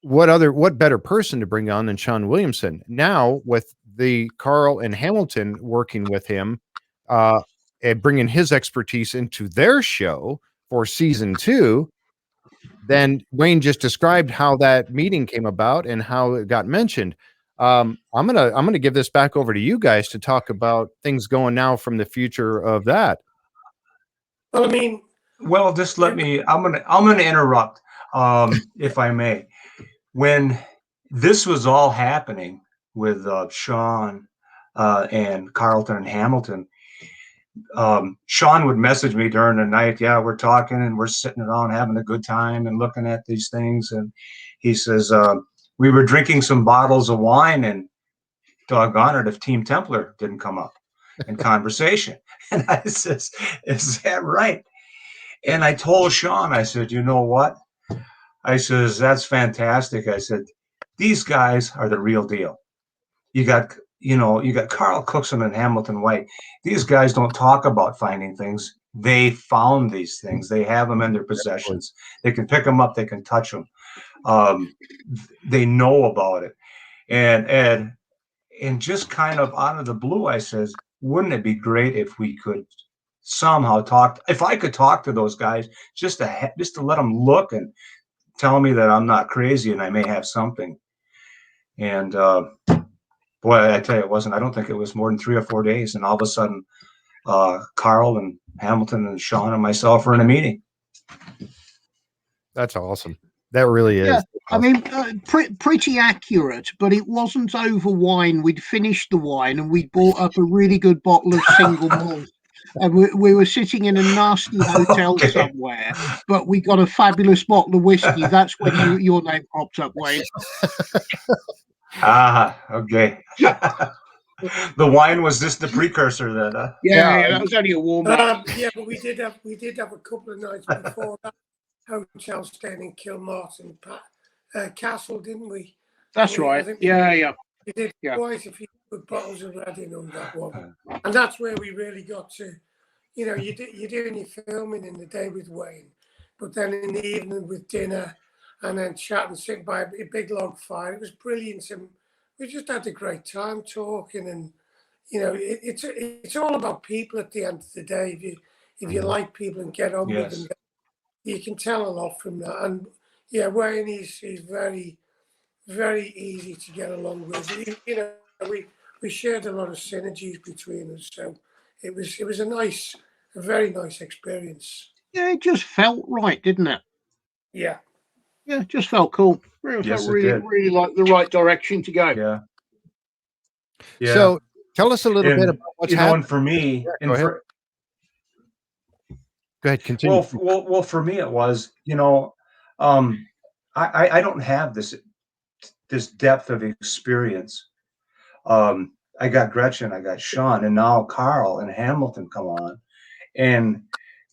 What better person to bring on than Sean Williamson? Now, with the Carl and Hamilton working with him, and bringing his expertise into their show for season 2, then Wayne just described how that meeting came about and how it got mentioned. I'm gonna give this back over to you guys to talk about things going now from the future of that. Well, just let me. I'm gonna interrupt, if I may. When this was all happening with Sean and Carlton and Hamilton, Sean would message me during the night. Yeah, we're talking and we're sitting around having a good time and looking at these things. And he says, we were drinking some bottles of wine, and doggone it if Team Templar didn't come up in conversation. And I says, is that right? And I told Sean, I said, you know what? I says, that's fantastic. I said, these guys are the real deal. You got Carl Cookson and Hamilton White. These guys don't talk about finding things. They found these things. They have them in their possessions. They can pick them up. They can touch them. They know about it. And just kind of out of the blue, I says, wouldn't it be great if we could somehow if I could talk to those guys, just to let them look and tell me that I'm not crazy and I may have something. And boy, I tell you, I don't think it was more than 3 or 4 days. And all of a sudden, Carl and Hamilton and Sean and myself were in a meeting. That's awesome. That really is. Yeah, awesome. I mean, pretty accurate, but it wasn't over wine. We'd finished the wine and we'd bought up a really good bottle of single malt. And we were sitting in a nasty hotel somewhere, but we got a fabulous bottle of whiskey. That's when your name popped up, Wayne. Okay. The wine was just the precursor then, huh? Yeah, that was only a warm up. But we did have a couple of nights before that hotel staying in Kilmartin Castle, didn't we? That's I right. think Yeah. we did Yeah. quite a few good bottles of Reading on that one, and that's where we really got to. You're doing your filming in the day with Wayne, but then in the evening with dinner, and then chatting, sitting by a big log fire. It was brilliant, and we just had a great time talking. And it's all about people at the end of the day. If you like people and get on with them, you can tell a lot from that. And yeah, Wayne is very, very easy to get along with. We shared a lot of synergies between us, so it was a very nice experience. Yeah, it just felt right, didn't it? Yeah. Yeah, it just felt cool. It Yes, felt it really, did. really like the right direction to go. Yeah. Yeah. So tell us a little bit And about what's and happening. for me, Yeah, and go ahead. for Go ahead. Continue. well, for me, it was, I don't have this depth of experience. I got Gretchen, I got Sean, and now Carl and Hamilton come on, and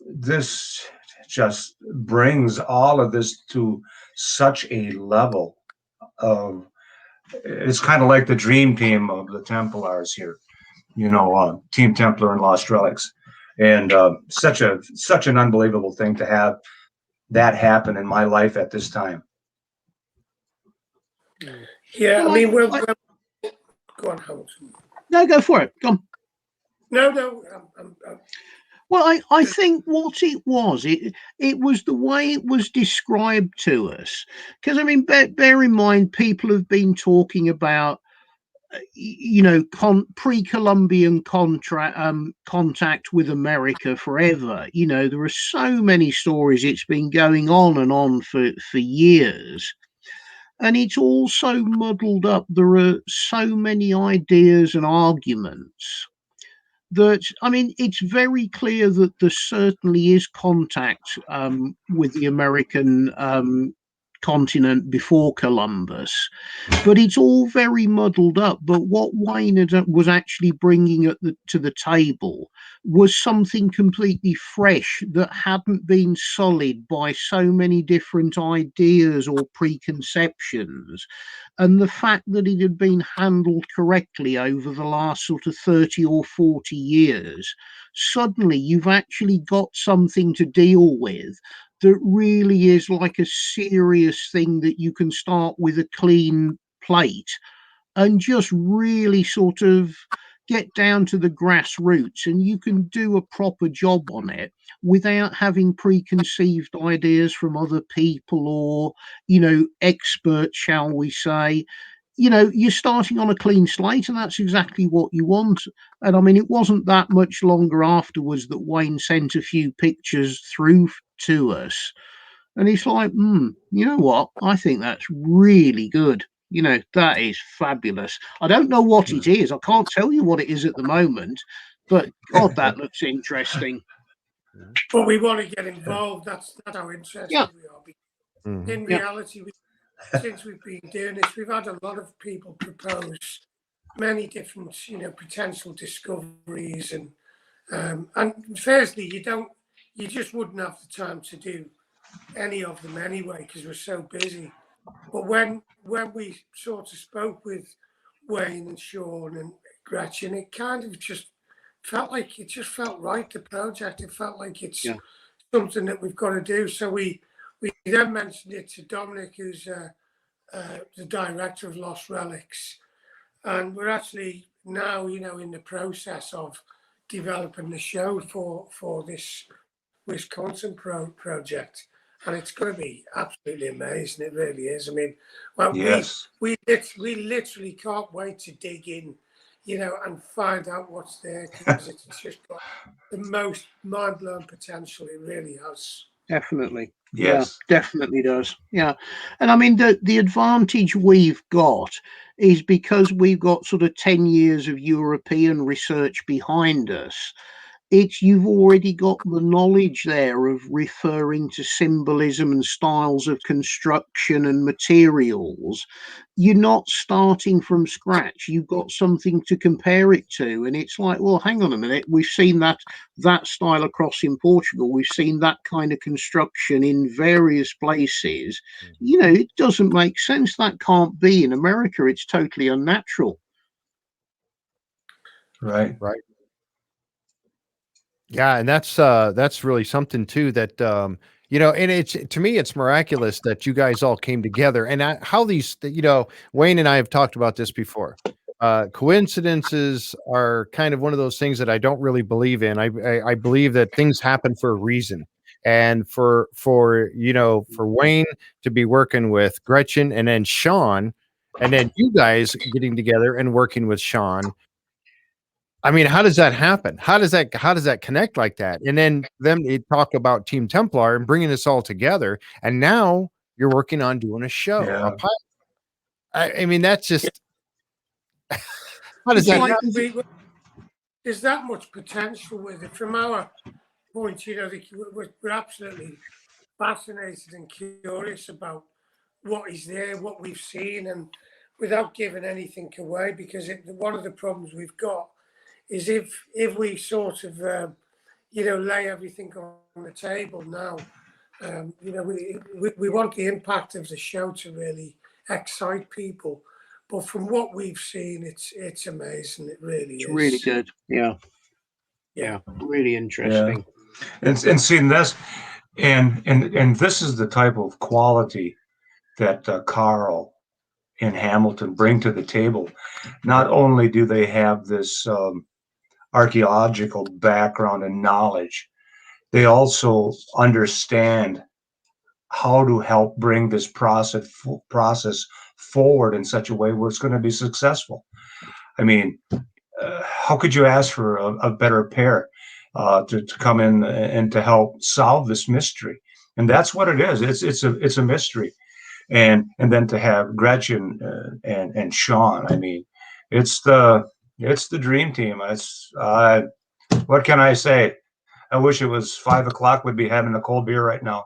this just brings all of this to such a level of. It's kind of like the dream team of the Templars here, Team Templar and Lost Relics, and such an unbelievable thing to have that happen in my life at this time. Yeah, Well, I mean, go on, Hamilton. No, go for it. Go on. No, Well, I think what it was the way it was described to us. Because, I mean, bear in mind, people have been talking about, pre-Columbian contact with America forever. There are so many stories. It's been going on and on for years. And it's also muddled up. There are so many ideas and arguments that, I mean, it's very clear that there certainly is contact with the American continent before Columbus, but it's all very muddled up. But what Wayne was actually bringing to the table was something completely fresh that hadn't been sullied by so many different ideas or preconceptions. And the fact that it had been handled correctly over the last sort of 30 or 40 years, suddenly you've actually got something to deal with that really is like a serious thing that you can start with a clean plate and just really sort of get down to the grassroots, and you can do a proper job on it without having preconceived ideas from other people or experts, shall we say. You're starting on a clean slate, and that's exactly what you want. And I mean, it wasn't that much longer afterwards that Wayne sent a few pictures through to us, and it's like, you know what, I think that's really good. That is fabulous. I don't know what it is. I can't tell you what it is at the moment, but God, that looks interesting. but we want to get involved. That's how interested Yeah. we are. Mhm. In reality, since we've been doing this, we've had a lot of people propose many different, potential discoveries, and firstly, you just wouldn't have the time to do any of them anyway because we're so busy. But when we sort of spoke with Wayne and Sean and Gretchen, it kind of just felt right. The project, it felt like it's something that we've got to do. So we then mentioned it to Dominic, who's the director of Lost Relics, and we're actually now, in the process of developing the show for this Wisconsin project, and it's going to be absolutely amazing. It really is. I mean, well, Yes. we literally can't wait to dig in, and find out what's there, because it's just got the most mind-blowing potential. It really has. Definitely. Yes. Yeah, definitely does. Yeah. And I mean, the advantage we've got is because we've got sort of 10 years of European research behind us. you've already got the knowledge there of referring to symbolism and styles of construction and materials. You're not starting from scratch. You've got something to compare it to, and it's like, well, hang on a minute, we've seen that style across in Portugal, we've seen that kind of construction in various places. You know, it doesn't make sense. That can't be in America. It's totally unnatural. Right. Right. Yeah, and that's really something too that you know, and it's to me it's miraculous that you guys all came together and how these you know, Wayne and I have talked about this before. Coincidences are kind of one of those things that I don't really believe in. I believe that things happen for a reason. And for you know, for Wayne to be working with Gretchen and then Sean and then you guys getting together and working with Sean, I mean, how does that happen? How does that connect like that? And then they talk about Team Templar and bringing this all together, and now you're working on doing a show, a Yeah. pilot. I mean, that's just how does It's that like happen? There's that much potential with it. From our point, you know, we're absolutely fascinated and curious about what is there, what we've seen, and without giving anything away, because one of the problems we've got is if we sort of you know, lay everything on the table now, you know, we want the impact of the show to really excite people. But from what we've seen, it's amazing. It really it's is. really good. Yeah. Yeah. Really interesting. And seeing this, and this is the type of quality that Carl and Hamilton bring to the table. Not only do they have this archaeological background and knowledge, they also understand how to help bring this process forward in such a way where it's going to be successful. I mean, how could you ask for a better pair to come in and to help solve this mystery? And that's what it is. It's a mystery, and then to have Gretchen and Sean. I mean, it's the dream team. It's what can I say? I wish it was 5 o'clock. We'd be having a cold beer right now.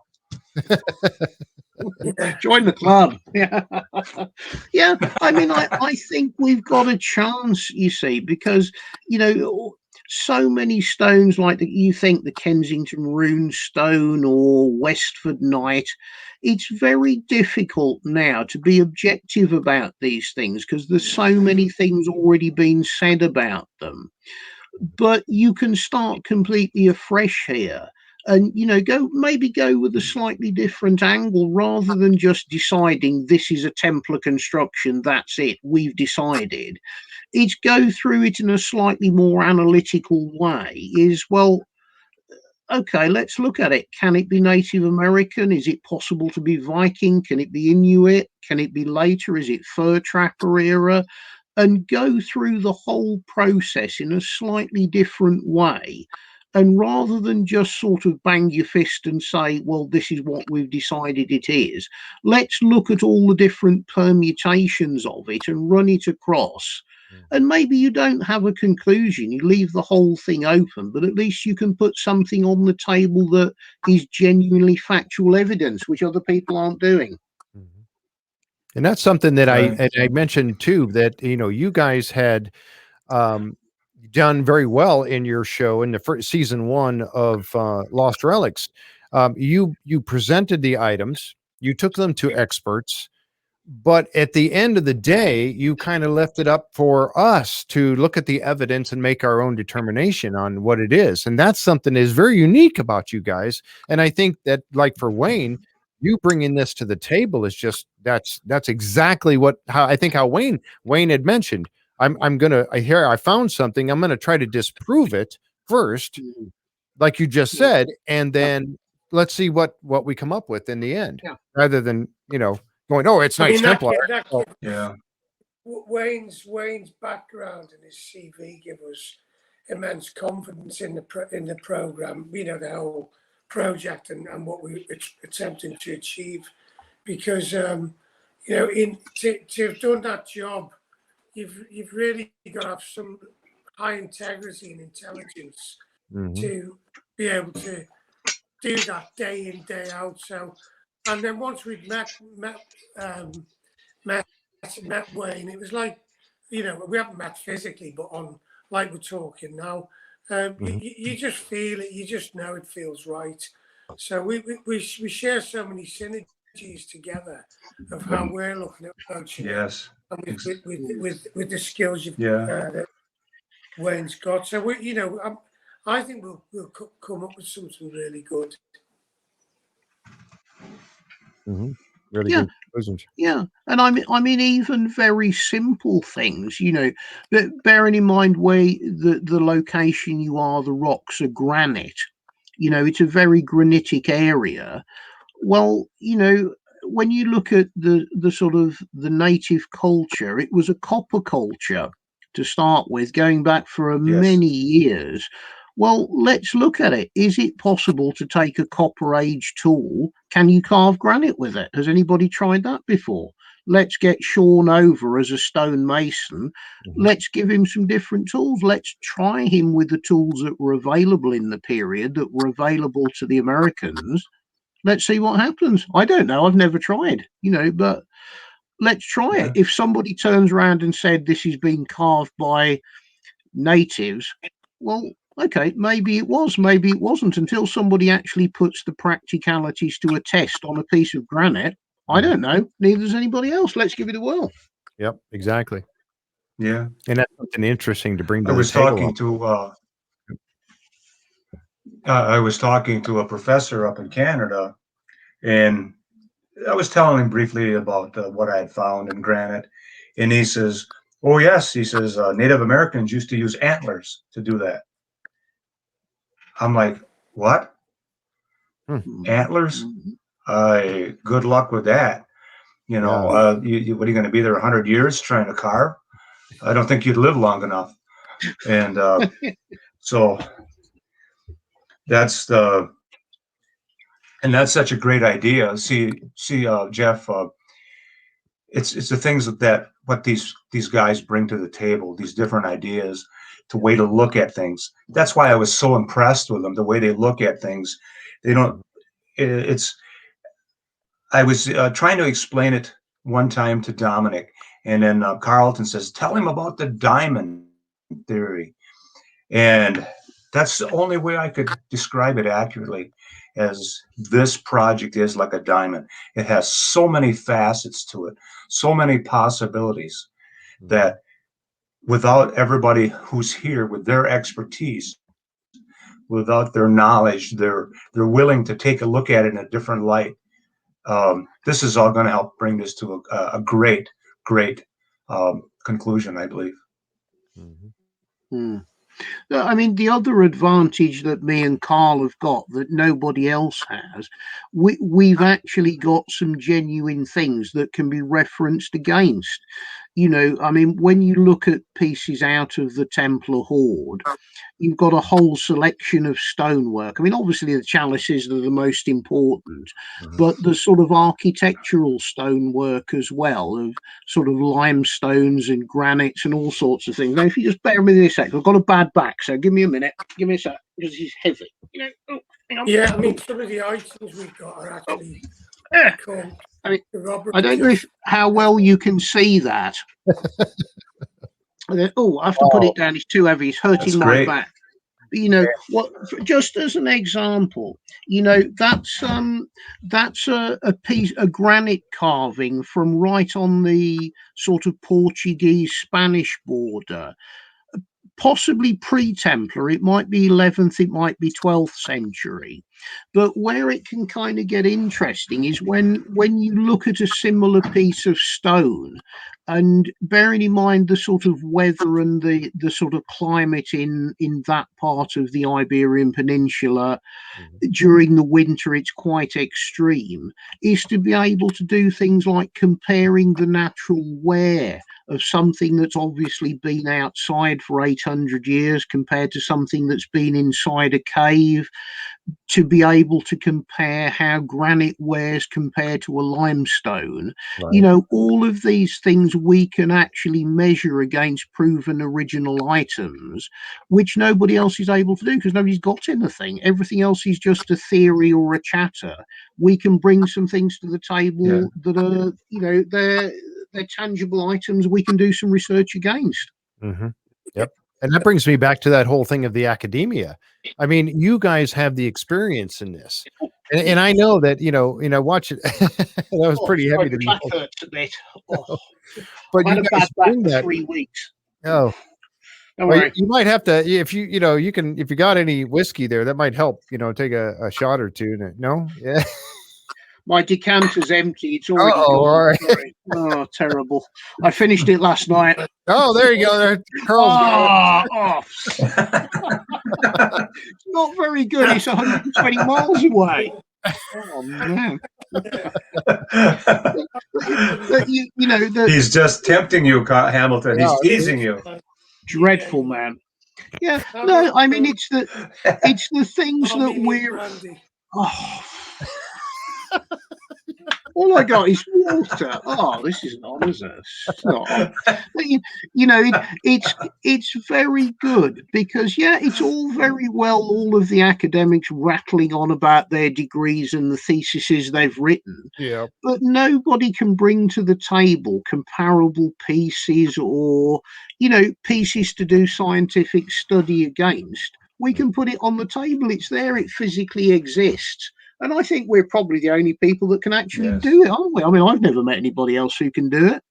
Join the club. Yeah. Yeah. I mean, I think we've got a chance, you see, because, you know, so many stones like you think the Kensington Rune Stone or Westford Knight, it's very difficult now to be objective about these things because there's so many things already been said about them. But you can start completely afresh here and go with a slightly different angle rather than just deciding this is a Templar construction, that's it, we've decided. It's go through it in a slightly more analytical way. Is, well, okay, let's look at it. Can it be Native American? Is it possible to be Viking? Can it be Inuit? Can it be later? Is it fur trapper era? And go through the whole process in a slightly different way. And rather than just sort of bang your fist and say, well, this is what we've decided it is, let's look at all the different permutations of it and run it across. And maybe you don't have a conclusion, you leave the whole thing open, but at least you can put something on the table that is genuinely factual evidence, which other people aren't doing. And that's something that Right. I mentioned too, that you guys had done very well in your show in the first season 1 of Lost Relics. You presented the items, you took them to experts, but at the end of the day, you kind of left it up for us to look at the evidence and make our own determination on what it is. And that's something that is very unique about you guys. And I think that, like for Wayne, you bringing this to the table is just that's exactly how Wayne had mentioned. I found something. I'm gonna try to disprove it first, like you just said, and then let's see what we come up with in the end, Yeah. rather than going, oh, it's I Knights mean, Templar. Yeah. Wayne's background and his CV give us immense confidence in the program. The whole project and what we're attempting to achieve, because to have done that job, you've really got to have some high integrity and intelligence to be able to do that day in, day out. So, and then once we'd met Wayne, it was like, you know, we haven't met physically, but on like we're talking now, you just feel it, you just know it feels right. So we share so many synergies together of how we're looking at approaching Yes. it, and with the skills you've Yeah. Wayne's got. So we, you know, I think we'll come up with something really good. Really Yeah. good conclusions. Yeah, and I mean, even very simple things, you know, but bearing in mind where the location you are, the rocks are granite. You know, it's a very granitic area. Well, you know, when you look at the sort of the native culture, it was a copper culture to start with, going back for Yes. many years. Well, let's look at it. Is it possible to take a copper age tool? Can you carve granite with it? Has anybody tried that before? Let's get Sean over as a stone mason. Let's give him some different tools. Let's try him with the tools that were available in the period, that were available to the Americans. Let's see what happens. I don't know. I've never tried, you know, but let's try it. If somebody turns around and said this is being carved by natives, well, okay, maybe it was, maybe it wasn't, until somebody actually puts the practicalities to a test on a piece of granite. I don't know. Neither does anybody else. Let's give it a whirl. Yep, exactly. Yeah. And that's something interesting to bring to I the was table. talking to a professor up in Canada, and I was telling him briefly about what I had found in granite, and he says, "Oh yes," he says, "Native Americans used to use antlers to do that." I'm like, "What? Antlers? Good luck with that. You know, what are you going to be there 100 years trying to carve? I don't think you'd live long enough." And so that's that's such a great idea. See, Jeff, it's the things that what these guys bring to the table, these different ideas, the way to look at things. That's why I was so impressed with them, the way they look at things. They don't. It's. I was trying to explain it one time to Dominic, and then Carlton says, "Tell him about the diamond theory," and that's the only way I could describe it accurately. As this project is like a diamond, it has so many facets to it, so many possibilities that without everybody who's here with their expertise, without their knowledge, they're willing to take a look at it in a different light. This is all going to help bring this to a great conclusion, I believe. I mean, the other advantage that me and Carl have got that nobody else has, we've actually got some genuine things that can be referenced against. You know, I mean, when you look at pieces out of the Templar Horde, you've got a whole selection of stonework. I mean, obviously the chalices are the most important, but the sort of architectural stonework as well, of sort of limestones and granites and all sorts of things. Now, if you just bear with me a sec, I've got a bad back, so give me a minute. Give me a sec, because it's heavy. You know, Yeah, I mean, some of the items we've got are actually called I mean, the Robert. I don't know how well you can see that. Oh, I have to put it down. It's too heavy. It's hurting my back. But, you know what? Just as an example, you know that's a piece, a granite carving from right on the sort of Portuguese Spanish border, possibly pre-Templar. It might be 11th, it might be 12th century. But where it can kind of get interesting is when you look at a similar piece of stone, and bearing in mind the sort of weather and the sort of climate in that part of the Iberian Peninsula, during the winter it's quite extreme, is to be able to do things like comparing the natural wear of something that's obviously been outside for 800 years compared to something that's been inside a cave. to be able to compare how granite wears compared to a limestone. You Right. know, all of these things we can actually measure against proven original items, which nobody else is able to do because nobody's got anything. Everything else is just a theory or a chatter. We can bring some things to the Yeah. table that are, you know, they're tangible items we can do some research against. Hmm. Yep. And that brings me back to that whole thing of the academia. I mean, you guys have the experience in this. And I know that, watch it. That was Oh, pretty sorry, heavy to the be back holding. hurts a bit. Oh, But I've you had a guys bad back bring for that. 3 weeks. Oh, Don't well, worry. you might have to, if you can, if you got any whiskey there, that might help, take a shot or two. No? Yeah. My decanter's empty. It's already Uh-oh. gone. All right. Sorry. Oh, terrible. I finished it last night. Oh, there you go. There. Carl's got it. Oh, it's not very good. It's 120 miles away. Oh, man. He's just tempting you, Hamilton. Yeah, He's teasing you. Dreadful, man. Yeah. No, I mean, it's the things that we're. Oh. All I got is water. Oh, this is not, is it? Stop. But it's very good because it's all very well, all of the academics rattling on about their degrees and the theses they've written, yeah. but nobody can bring to the table comparable pieces or pieces to do scientific study against. We can put it on the table. It's there. It physically exists. And I think we're probably the only people that can actually Yes. do it, aren't we? I mean, I've never met anybody else who can do it.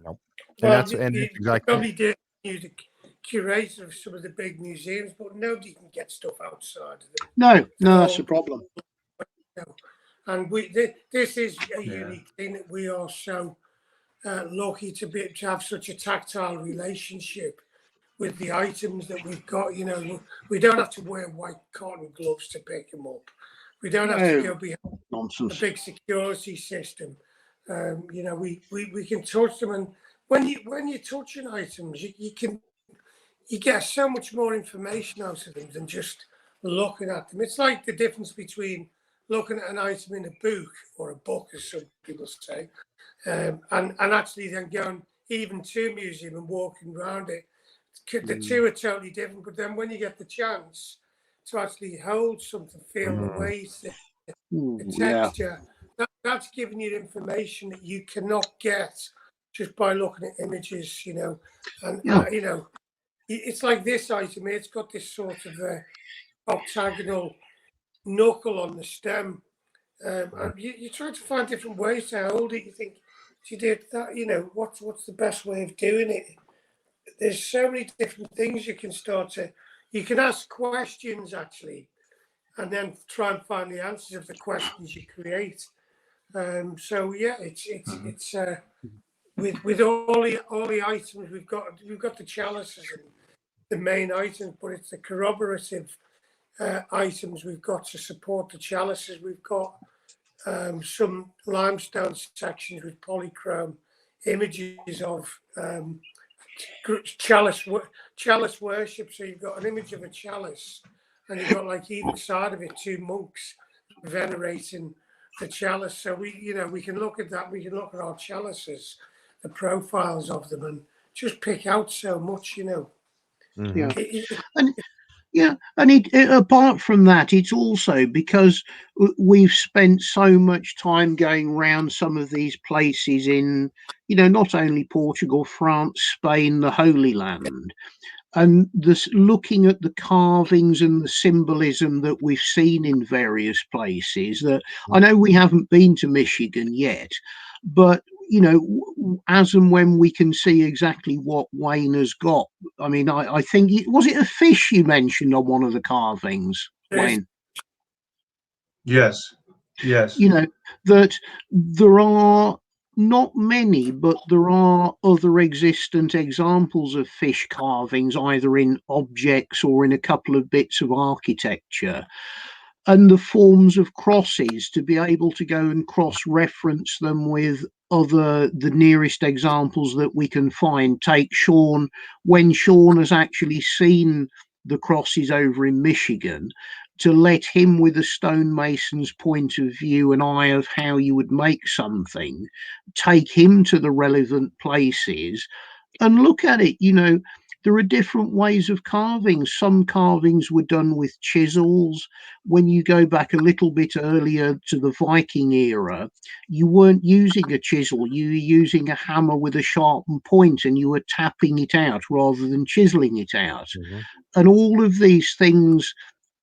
Nope. Well, That's exactly probably do the curator of some of the big museums, but nobody can get stuff outside of them. No, that's the problem. And this is a unique thing that we are so lucky to have such a tactile relationship with the items that we've got. We don't have to wear white cotton gloves to pick them up. We don't have to go behind a big security system. We can touch them, and when you're touching items, you get so much more information out of them than just looking at them. It's like the difference between looking at an item in a book or a book, as some people say, and actually then going even to a museum and walking around it. The two are totally different. But then when you get the chance to actually hold something, feel the weight, the texture, that's giving you information that you cannot get just by looking at images, it's like this item here. It's got this sort of octagonal knuckle on the stem. And you try to find different ways to hold it. You think, if you did that, what's the best way of doing it? There's so many different things you can you can ask questions actually, and then try and find the answers of the questions you create. It's with all the items we've got the chalices and the main items, but it's the corroborative items we've got to support the chalices. We've got some limestone sections with polychrome images of chalice worship. So you've got an image of a chalice, and you've got like either side of it two monks venerating the chalice. So we can look at that. We can look at our chalices, the profiles of them, and just pick out so much. Mm-hmm. And apart from that, it's also because we've spent so much time going around some of these places in, not only Portugal, France, Spain, the Holy Land, and looking at the carvings and the symbolism that we've seen in various places. That I know we haven't been to Michigan yet, but as and when we can see exactly what Wayne has got. I mean, I think was it a fish you mentioned on one of the carvings, Wayne? Yes. That there are not many, but there are other existent examples of fish carvings, either in objects or in a couple of bits of architecture. And the forms of crosses, to be able to go and cross-reference them with the nearest examples that we can find. Take Sean, when Sean has actually seen the crosses over in Michigan, to let him, with a stonemason's point of view and eye of how you would make something, take him to the relevant places and look at it. There are different ways of carving. Some carvings were done with chisels. When you go back a little bit earlier to the Viking era, you weren't using a chisel, you were using a hammer with a sharpened point, and you were tapping it out rather than chiseling it out. And all of these things,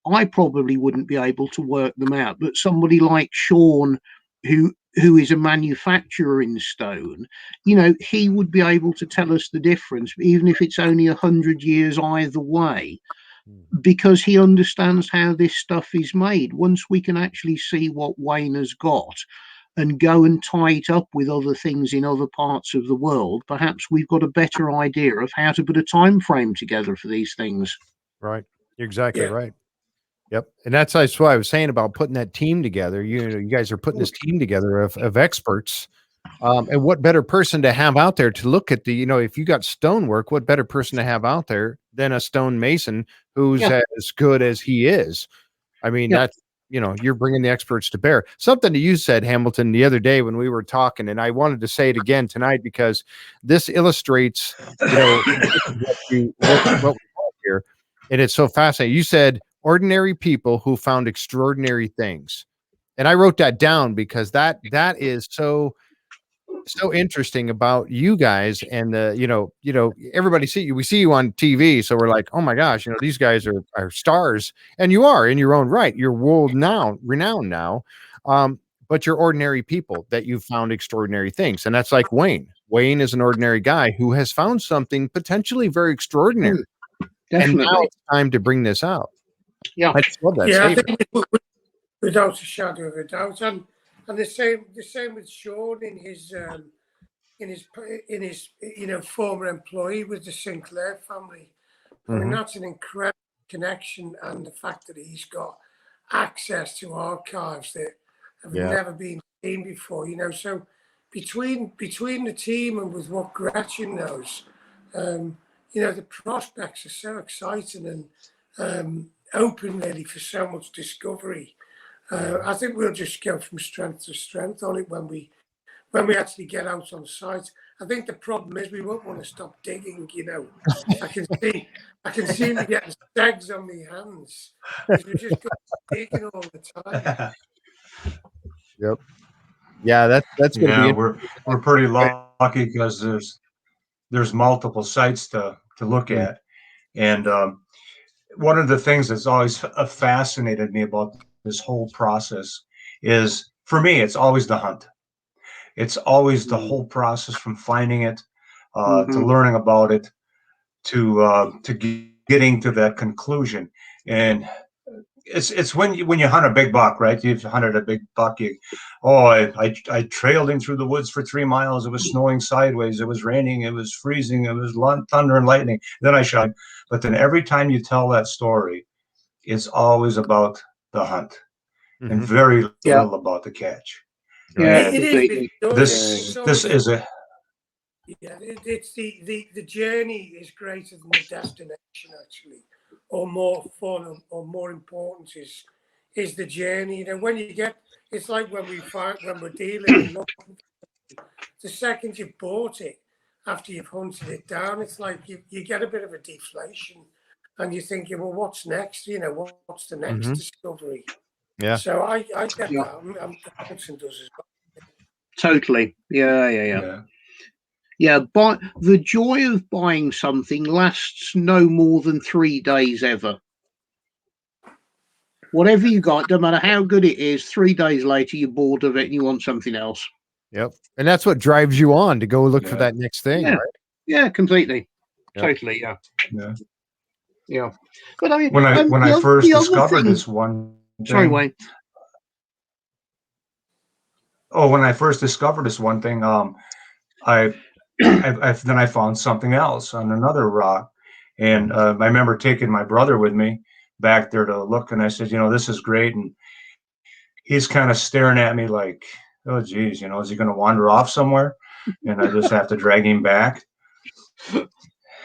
I probably wouldn't be able to work them out, but somebody like Sean, who is a manufacturer in stone, he would be able to tell us the difference, even if it's only 100 years either way, because he understands how this stuff is made. Once we can actually see what Wayne has got and go and tie it up with other things in other parts of the world, perhaps we've got a better idea of how to put a time frame together for these things. Right. You're exactly Yeah. right. Yep. And that's what I was saying about putting that team together. You guys are putting this team together of experts. And what better person to have out there to look at if you got stonework, what better person to have out there than a stonemason who's as good as he is? I mean, that's, you're bringing the experts to bear. Something that you said, Hamilton, the other day when we were talking, and I wanted to say it again tonight because this illustrates, what we have here. And it's so fascinating. You said ordinary people who found extraordinary things. And I wrote that down because that is so interesting about you guys. And everybody we see you on TV, so we're like, oh my gosh, these guys are stars, and you are in your own right. You're renowned now, but you're ordinary people that you've found extraordinary things. And that's like Wayne is an ordinary guy who has found something potentially very extraordinary. Definitely. And now it's time to bring this out. Yeah, I just love that I statement. think without a shadow of a doubt, and the same with Sean in his former employee with the Sinclair family. I mean, that's an incredible connection, and the fact that he's got access to archives that have never been seen before. So between the team and with what Gretchen knows, the prospects are so exciting and open really for so much discovery. I think we'll just go from strength to strength on it when we actually get out on site. I think the problem is we won't want to stop digging. I can see me getting stags on my hands because we just got digging all the time. Yep. Yeah, that's gonna be. We're pretty lucky because there's multiple sites to look at, and one of the things that's always fascinated me about this whole process is, for me, it's always the hunt. It's always the whole process from finding it to learning about it to getting to that conclusion. And it's when you hunt a big buck, right? You've hunted a big buck. I trailed him through the woods for 3 miles. It was snowing sideways. It was raining. It was freezing. It was thunder and lightning. Then I shot him. But then every time you tell that story, it's always about the hunt and very little about the catch. Yeah, This is a it's the journey is greater than the destination, actually, or more fun or more important is the journey. When you get, it's like when we're dealing, the second you've bought it after you've hunted it down, it's like you get a bit of a deflation, and you're thinking, well, what's next? What's the next discovery? Yeah. So I get that. Cookson does as well. Totally. Yeah, but the joy of buying something lasts no more than 3 days ever. Whatever you got, no matter how good it is, 3 days later you're bored of it and you want something else. Yep. And that's what drives you on to go look for that next thing, right? Yeah, completely. Yep. Totally, yeah. But I mean, when I first discovered this one thing, sorry, Wayne. Oh, when I first discovered this one thing, then I found something else on another rock, and I remember taking my brother with me back there to look, and I said, this is great, and he's kind of staring at me like, oh geez, is he going to wander off somewhere? And I just have to drag him back.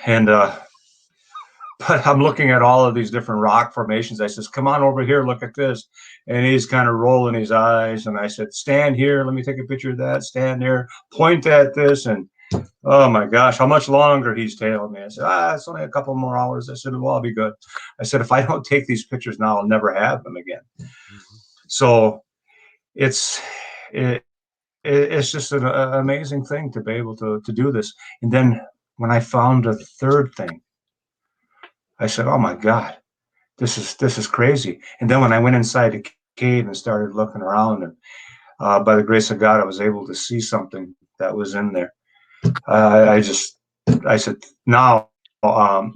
And But I'm looking at all of these different rock formations. I says, come on over here, look at this. And he's kind of rolling his eyes. And I said, stand here. Let me take a picture of that. Stand there. Point at this. And oh my gosh, how much longer he's tailing me. I said, it's only a couple more hours. I said, well, I'll be good. I said, if I don't take these pictures now, I'll never have them again. Mm-hmm. So it's just an amazing thing to be able to do this. And then when I found a third thing, I said, oh my God, this is crazy. And then when I went inside the cave and started looking around, and by the grace of God, I was able to see something that was in there. I said, now I'm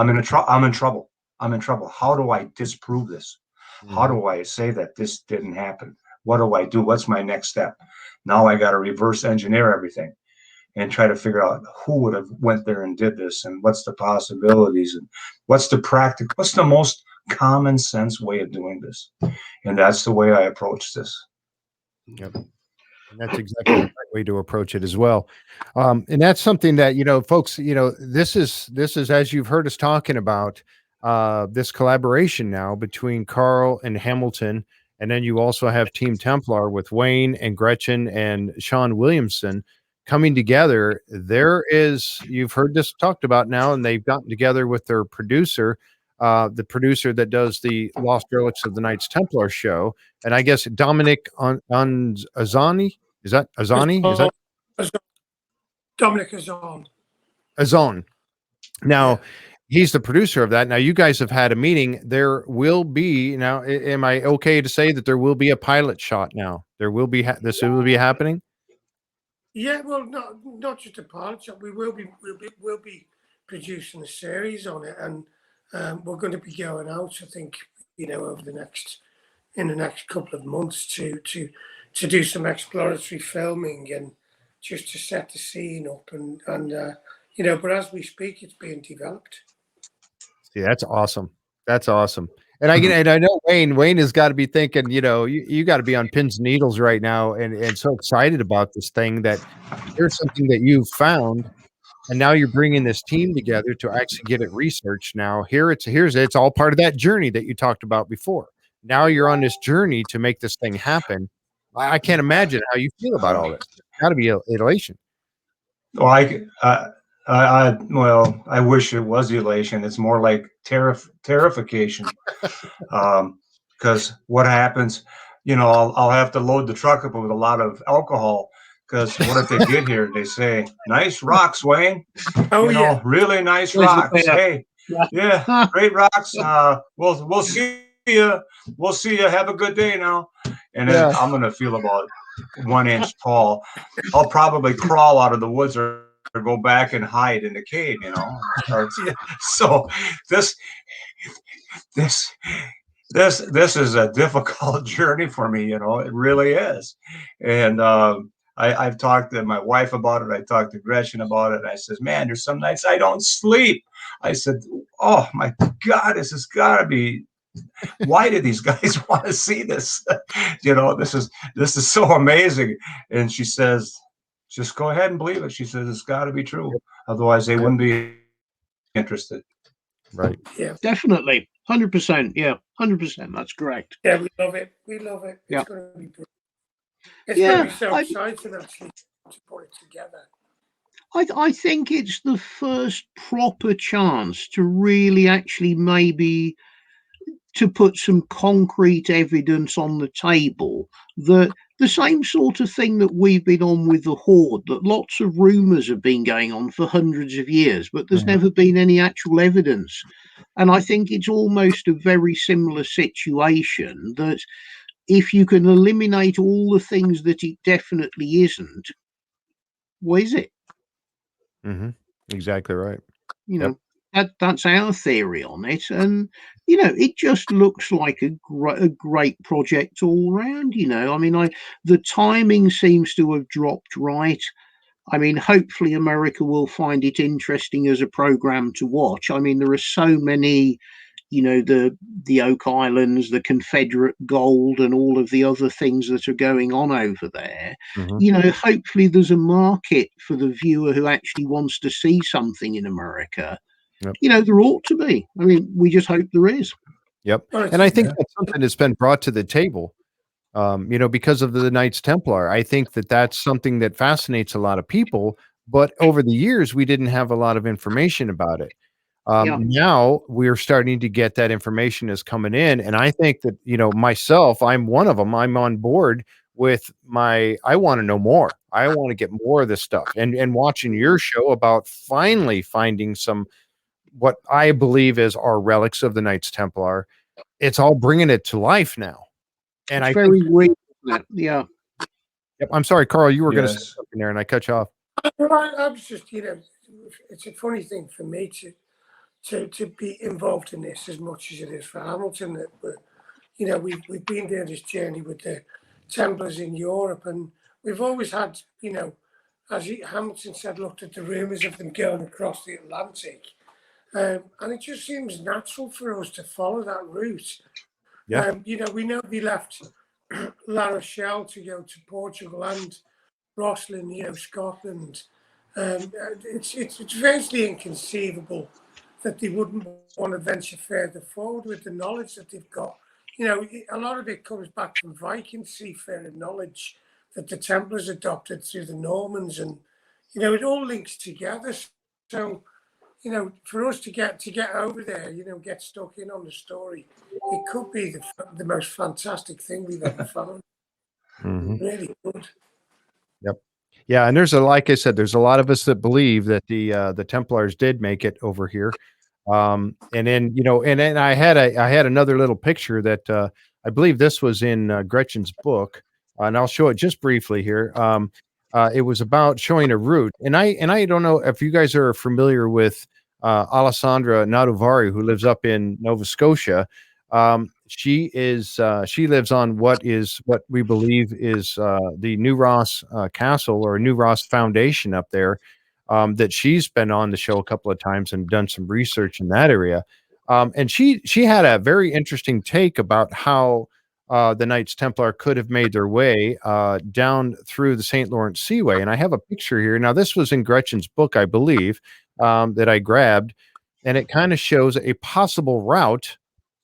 in trouble. I'm in trouble. How do I disprove this? Mm-hmm. How do I say that this didn't happen? What do I do? What's my next step? Now I got to reverse engineer everything and try to figure out who would have went there and did this, and what's the possibilities, and what's the most common sense way of doing this. And that's the way I approach this. Yep. And that's exactly the right way to approach it as well. And that's something that, folks, this is, as you've heard us talking about, this collaboration now between Carl and Hamilton. And then you also have Team Templar with Wayne and Gretchen and Sean Williamson coming together. You've heard this talked about now, and they've gotten together with their producer, the producer that does the Lost Relics of the Knights Templar show. And I guess Dominic Azani, is that Azani? Is that Dominic Azon? Azon. Now, he's the producer of that. Now, you guys have had a meeting. There will be, now, am I okay to say that there will be a pilot shot now? There will be, this will be happening? Yeah, well, not just a pilot shot. We'll be producing a series on it, and we're going to be going out, I think, over in the next couple of months to do some exploratory filming and just to set the scene up, and but as we speak, it's being developed. See, that's awesome. That's awesome. And I know Wayne has got to be thinking, you got to be on pins and needles right now, and so excited about this thing, that there's something that you've found, and now you're bringing this team together to actually get it researched. Now it's all part of that journey that you talked about before. Now you're on this journey to make this thing happen. I can't imagine how you feel about all this. It's got to be elation. Well, I wish it was elation. It's more like terrification. Because what happens, I'll have to load the truck up with a lot of alcohol. Because what if they get here and they say, nice rocks, Wayne? Really nice rocks. Hey, yeah, great rocks. We'll see you. We'll see you. Have a good day now. And then I'm going to feel about 1 inch tall. I'll probably crawl out of the woods or go back and hide in the cave, So this is a difficult journey for me, it really is. And I've talked to my wife about it. I talked to Gretchen about it. I says, man, there's some nights I don't sleep. I said, oh my God, this has got to be, why did these guys want to see this? This is so amazing. And she says, just go ahead and believe it. She says, it's got to be true. Otherwise they wouldn't be interested. Right. Yeah, definitely. 100%. Yeah, 100%. That's correct. Yeah, we love it. It's going to be good. It's going to be so exciting, actually, to put it together. I think it's the first proper chance to really actually maybe to put some concrete evidence on the table that the same sort of thing that we've been on with the Horde, that lots of rumours have been going on for hundreds of years, but there's never been any actual evidence. And I think it's almost a very similar situation, that if you can eliminate all the things that it definitely isn't, what is it? Mm-hmm. Exactly right. That's our theory on it. And, it just looks like a great project all round, the timing seems to have dropped right. I mean, hopefully America will find it interesting as a program to watch. I mean, there are so many, the Oak Islands, the Confederate gold, and all of the other things that are going on over there. Hopefully there's a market for the viewer who actually wants to see something in America. Yep. You know, there ought to be. I mean, we just hope there is. Yep. Well, And I think Yeah. that's something that's been brought to the table, because of the Knights Templar. I think that that's something that fascinates a lot of people. But over the years, we didn't have a lot of information about it. Yeah. Now we're starting to get that information is coming in. And I think that, myself, I'm one of them. I'm on board with I want to know more. I want to get more of this stuff and watching your show about finally finding some, what I believe is our relics of the Knights Templar. It's all bringing it to life now. And It's I think, very real, isn't it? Yeah. yep, I'm sorry, Carl, you were going to say Yes. something there and I cut you off. Well, I was just, it's a funny thing for me to be involved in this as much as it is for Hamilton. That we've been doing this journey with the Templars in Europe, and we've always had, as Hamilton said, looked at the rumours of them going across the Atlantic, and it just seems natural for us to follow that route. Yeah. We know they left La Rochelle to go to Portugal and Rosslyn, Scotland. It's virtually inconceivable that they wouldn't want to venture further forward with the knowledge that they've got. A lot of it comes back from Viking seafaring knowledge that the Templars adopted through the Normans, and it all links together. So, for us to get over there, get stuck in on the story, it could be the most fantastic thing we've ever found. Mhm. Really good. Yep. Yeah, and like I said, there's a lot of us that believe that the Templars did make it over here. And then, and then I had another little picture that I believe this was in Gretchen's book, and I'll show it just briefly here. It was about showing a route, and I don't know if you guys are familiar with Alessandra Naduvari, who lives up in Nova Scotia. She lives on what we believe is the New Ross Castle or New Ross Foundation up there. That she's been on the show a couple of times and done some research in that area. And she had a very interesting take about how the Knights Templar could have made their way down through the St. Lawrence Seaway. And I have a picture here. Now, this was in Gretchen's book, I believe, that I grabbed, and it kind of shows a possible route.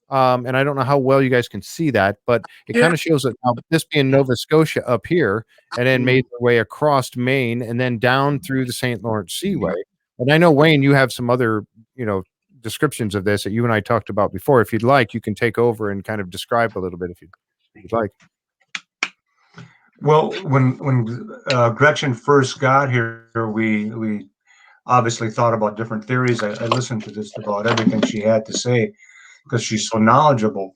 And I don't know how well you guys can see that, but it Yeah. kind of shows that this being Nova Scotia up here, and then made their way across Maine and then down through the St. Lawrence Seaway. And I know, Wayne, you have some other, descriptions of this that you and I talked about before. If you'd like, you can take over and kind of describe a little bit if you'd like. Well, when Gretchen first got here, we obviously thought about different theories. I listened to just about everything she had to say because she's so knowledgeable.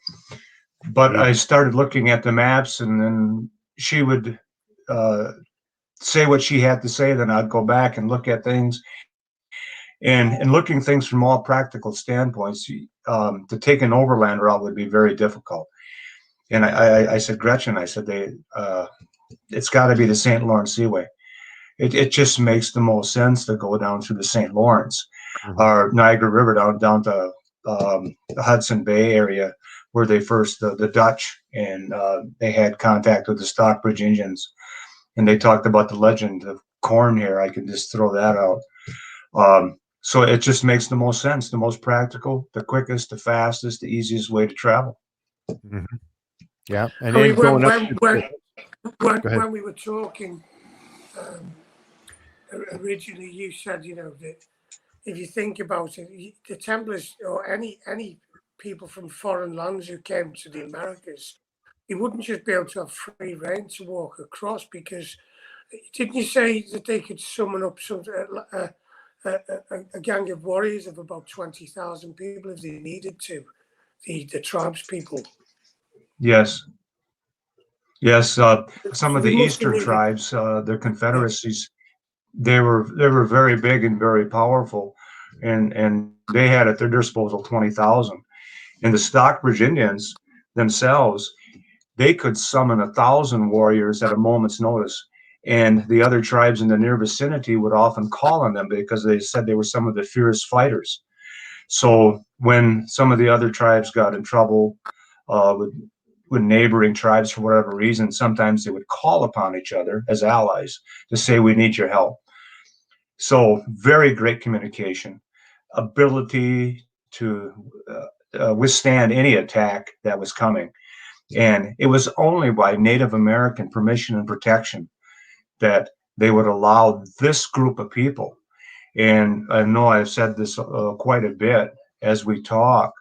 But I started looking at the maps, and then she would say what she had to say. Then I'd go back and look at things, and looking things from all practical standpoints. To take an overland route would be very difficult. And I said, Gretchen, I said, it's got to be the St. Lawrence Seaway. It just makes the most sense to go down through the St. Lawrence or Niagara River down to the Hudson Bay area, where they first the Dutch, and they had contact with the Stockbridge Indians, and they talked about the legend of corn here. I can just throw that out. So it just makes the most sense, the most practical, the quickest, the fastest, the easiest way to travel. Mhm. Yeah, and I then mean, going up. when we were talking originally, you said, that if you think about it, the Templars or any people from foreign lands who came to the Americas, they wouldn't just be able to have free reign to walk across, because didn't you say that they could summon up a gang of warriors of about 20,000 people if they needed to, the tribes people? Yes. Yes, some So of the they must have eastern needed, tribes, their confederacies, they were very big and very powerful, and they had at their disposal 20,000. And the Stockbridge Indians themselves, they could summon 1,000 warriors at a moment's notice, and the other tribes in the near vicinity would often call on them because they said they were some of the fiercest fighters. So when some of the other tribes got in trouble with neighboring tribes for whatever reason, sometimes they would call upon each other as allies to say, "We need your help." So very great communication. ability to withstand any attack that was coming. And it was only by Native American permission and protection that they would allow this group of people. And I know I've said this quite a bit as we talk,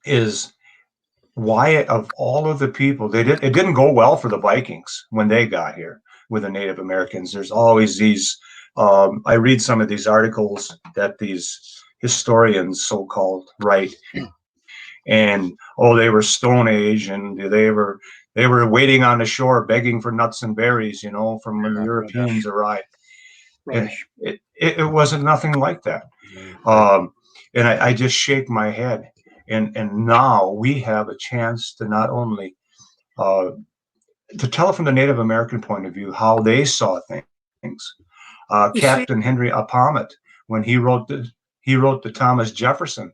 is why of all of the people, it didn't go well for the Vikings when they got here with the Native Americans. There's always these, I read some of these articles that these historians, so-called, write, and they were Stone Age, and they were waiting on the shore begging for nuts and berries, from when the Europeans arrived. And it wasn't nothing like that. And I just shake my head. And now we have a chance to not only to tell it from the Native American point of view how they saw things. Captain Henry Apamet, when he wrote the Thomas Jefferson,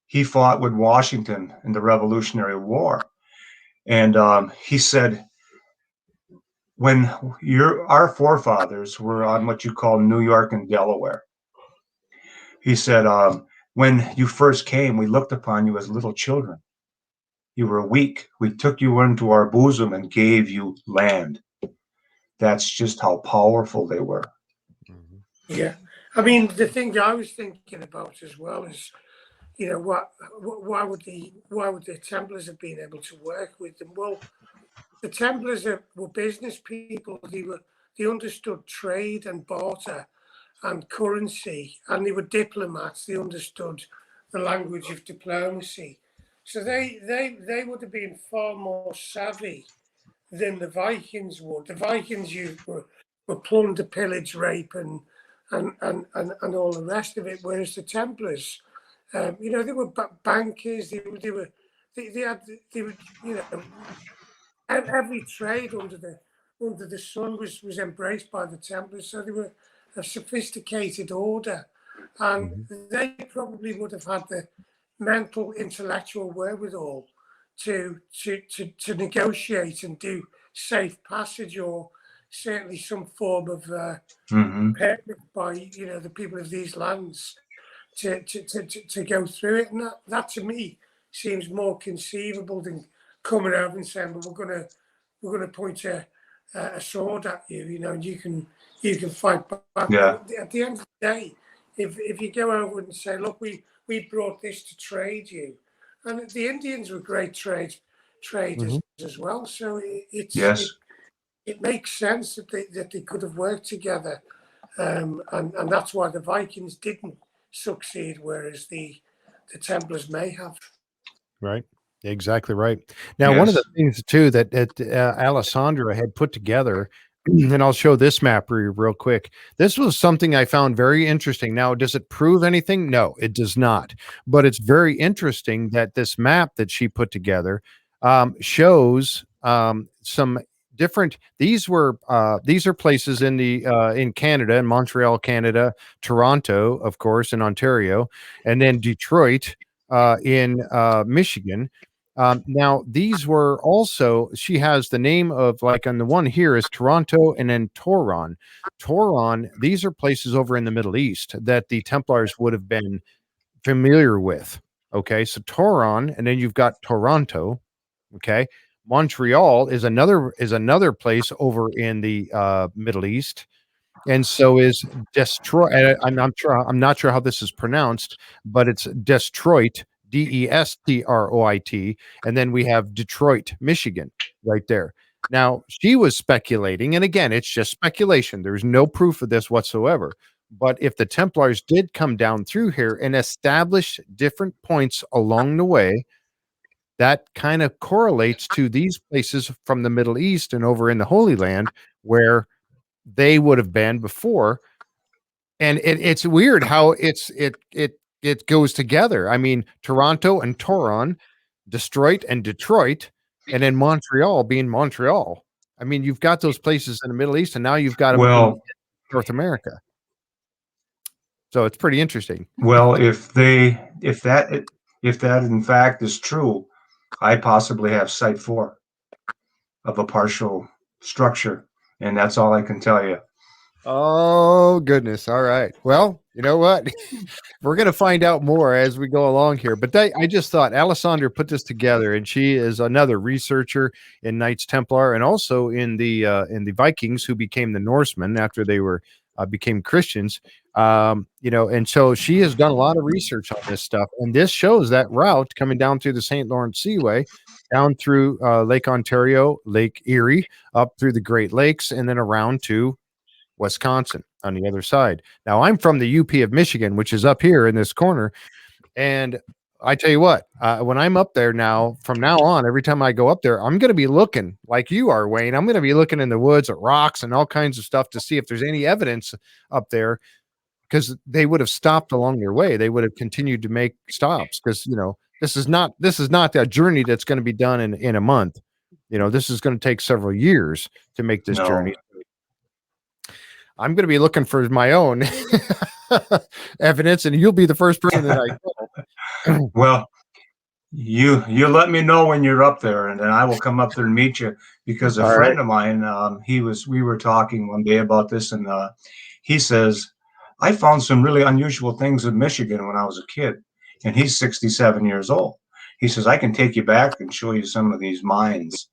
he fought with Washington in the Revolutionary War, and he said, when our forefathers were on what you call New York and Delaware, he said, when you first came, we looked upon you as little children. You were weak. We took you into our bosom and gave you land. That's just how powerful they were. Yeah. I mean, the thing I was thinking about as well is, why would the Templars have been able to work with them? Well, the Templars were business people. They understood trade and barter and currency, and they were diplomats. They understood the language of diplomacy. So they would have been far more savvy than the Vikings would. The Vikings were plunder, pillage, rape, and all the rest of it. Whereas the Templars, they were bankers. They were every trade under the sun was embraced by the Templars. So they were a sophisticated order, and they probably would have had the mental, intellectual wherewithal to negotiate and do safe passage, or certainly some form of permit by the people of these lands to go through it. And that to me seems more conceivable than coming over and saying, well, we're gonna point a sword at you, and you can fight back. Yeah. At the end of the day, if you go over and say, look, we brought this to trade you, and the Indians were great traders as well. So it makes sense that they could have worked together, and that's why the Vikings didn't succeed, whereas the Templars may have. Right. Exactly right. Now, one of the things too that Alessandra had put together, and I'll show this map real quick. This was something I found very interesting. Now, does it prove anything? No, it does not. But it's very interesting that this map that she put together shows some different. These are places in Canada, in Montreal, Canada, Toronto, of course, in Ontario, and then Detroit in Michigan. Now, these were also, she has the name of, like on the one here is Toronto and then Toron. Toron, these are places over in the Middle East that the Templars would have been familiar with. Okay, so Toron, and then you've got Toronto. Okay, Montreal is another place over in the Middle East. And so is Detroit. I'm not sure how this is pronounced, but it's Detroit, Destroit, and then we have Detroit, Michigan, right there. Now, she was speculating, and again, it's just speculation. There's no proof of this whatsoever. But if the Templars did come down through here and establish different points along the way, that kind of correlates to these places from the Middle East and over in the Holy Land where they would have been before. And it's weird how it goes together. I mean, Toronto and Toron, Detroit and Detroit, and then Montreal being Montreal. I mean, you've got those places in the Middle East, and now you've got them in North America. So it's pretty interesting. Well, if that in fact is true, I possibly have Site 4 of a partial structure, and that's all I can tell you. Oh goodness. All right. Well, you know what? We're going to find out more as we go along here. But I just thought Alessandra put this together, and she is another researcher in Knights Templar and also in the Vikings who became the Norsemen after they were became Christians. And so she has done a lot of research on this stuff, and this shows that route coming down through the St. Lawrence Seaway, down through Lake Ontario, Lake Erie, up through the Great Lakes, and then around to Wisconsin on the other side. Now, I'm from the UP of Michigan, which is up here in this corner. And I tell you what, when I'm up there now, from now on, every time I go up there, I'm going to be looking like you are, Wayne. I'm going to be looking in the woods at rocks and all kinds of stuff to see if there's any evidence up there, because they would have stopped along their way. They would have continued to make stops because, this is not that journey that's going to be done in a month. This is going to take several years to make this journey. I'm going to be looking for my own evidence, and you'll be the first person that I know. Well, you let me know when you're up there, and then I will come up there and meet you, because a friend of mine, we were talking one day about this, and he says, I found some really unusual things in Michigan when I was a kid, and he's 67 years old. He says, I can take you back and show you some of these mines.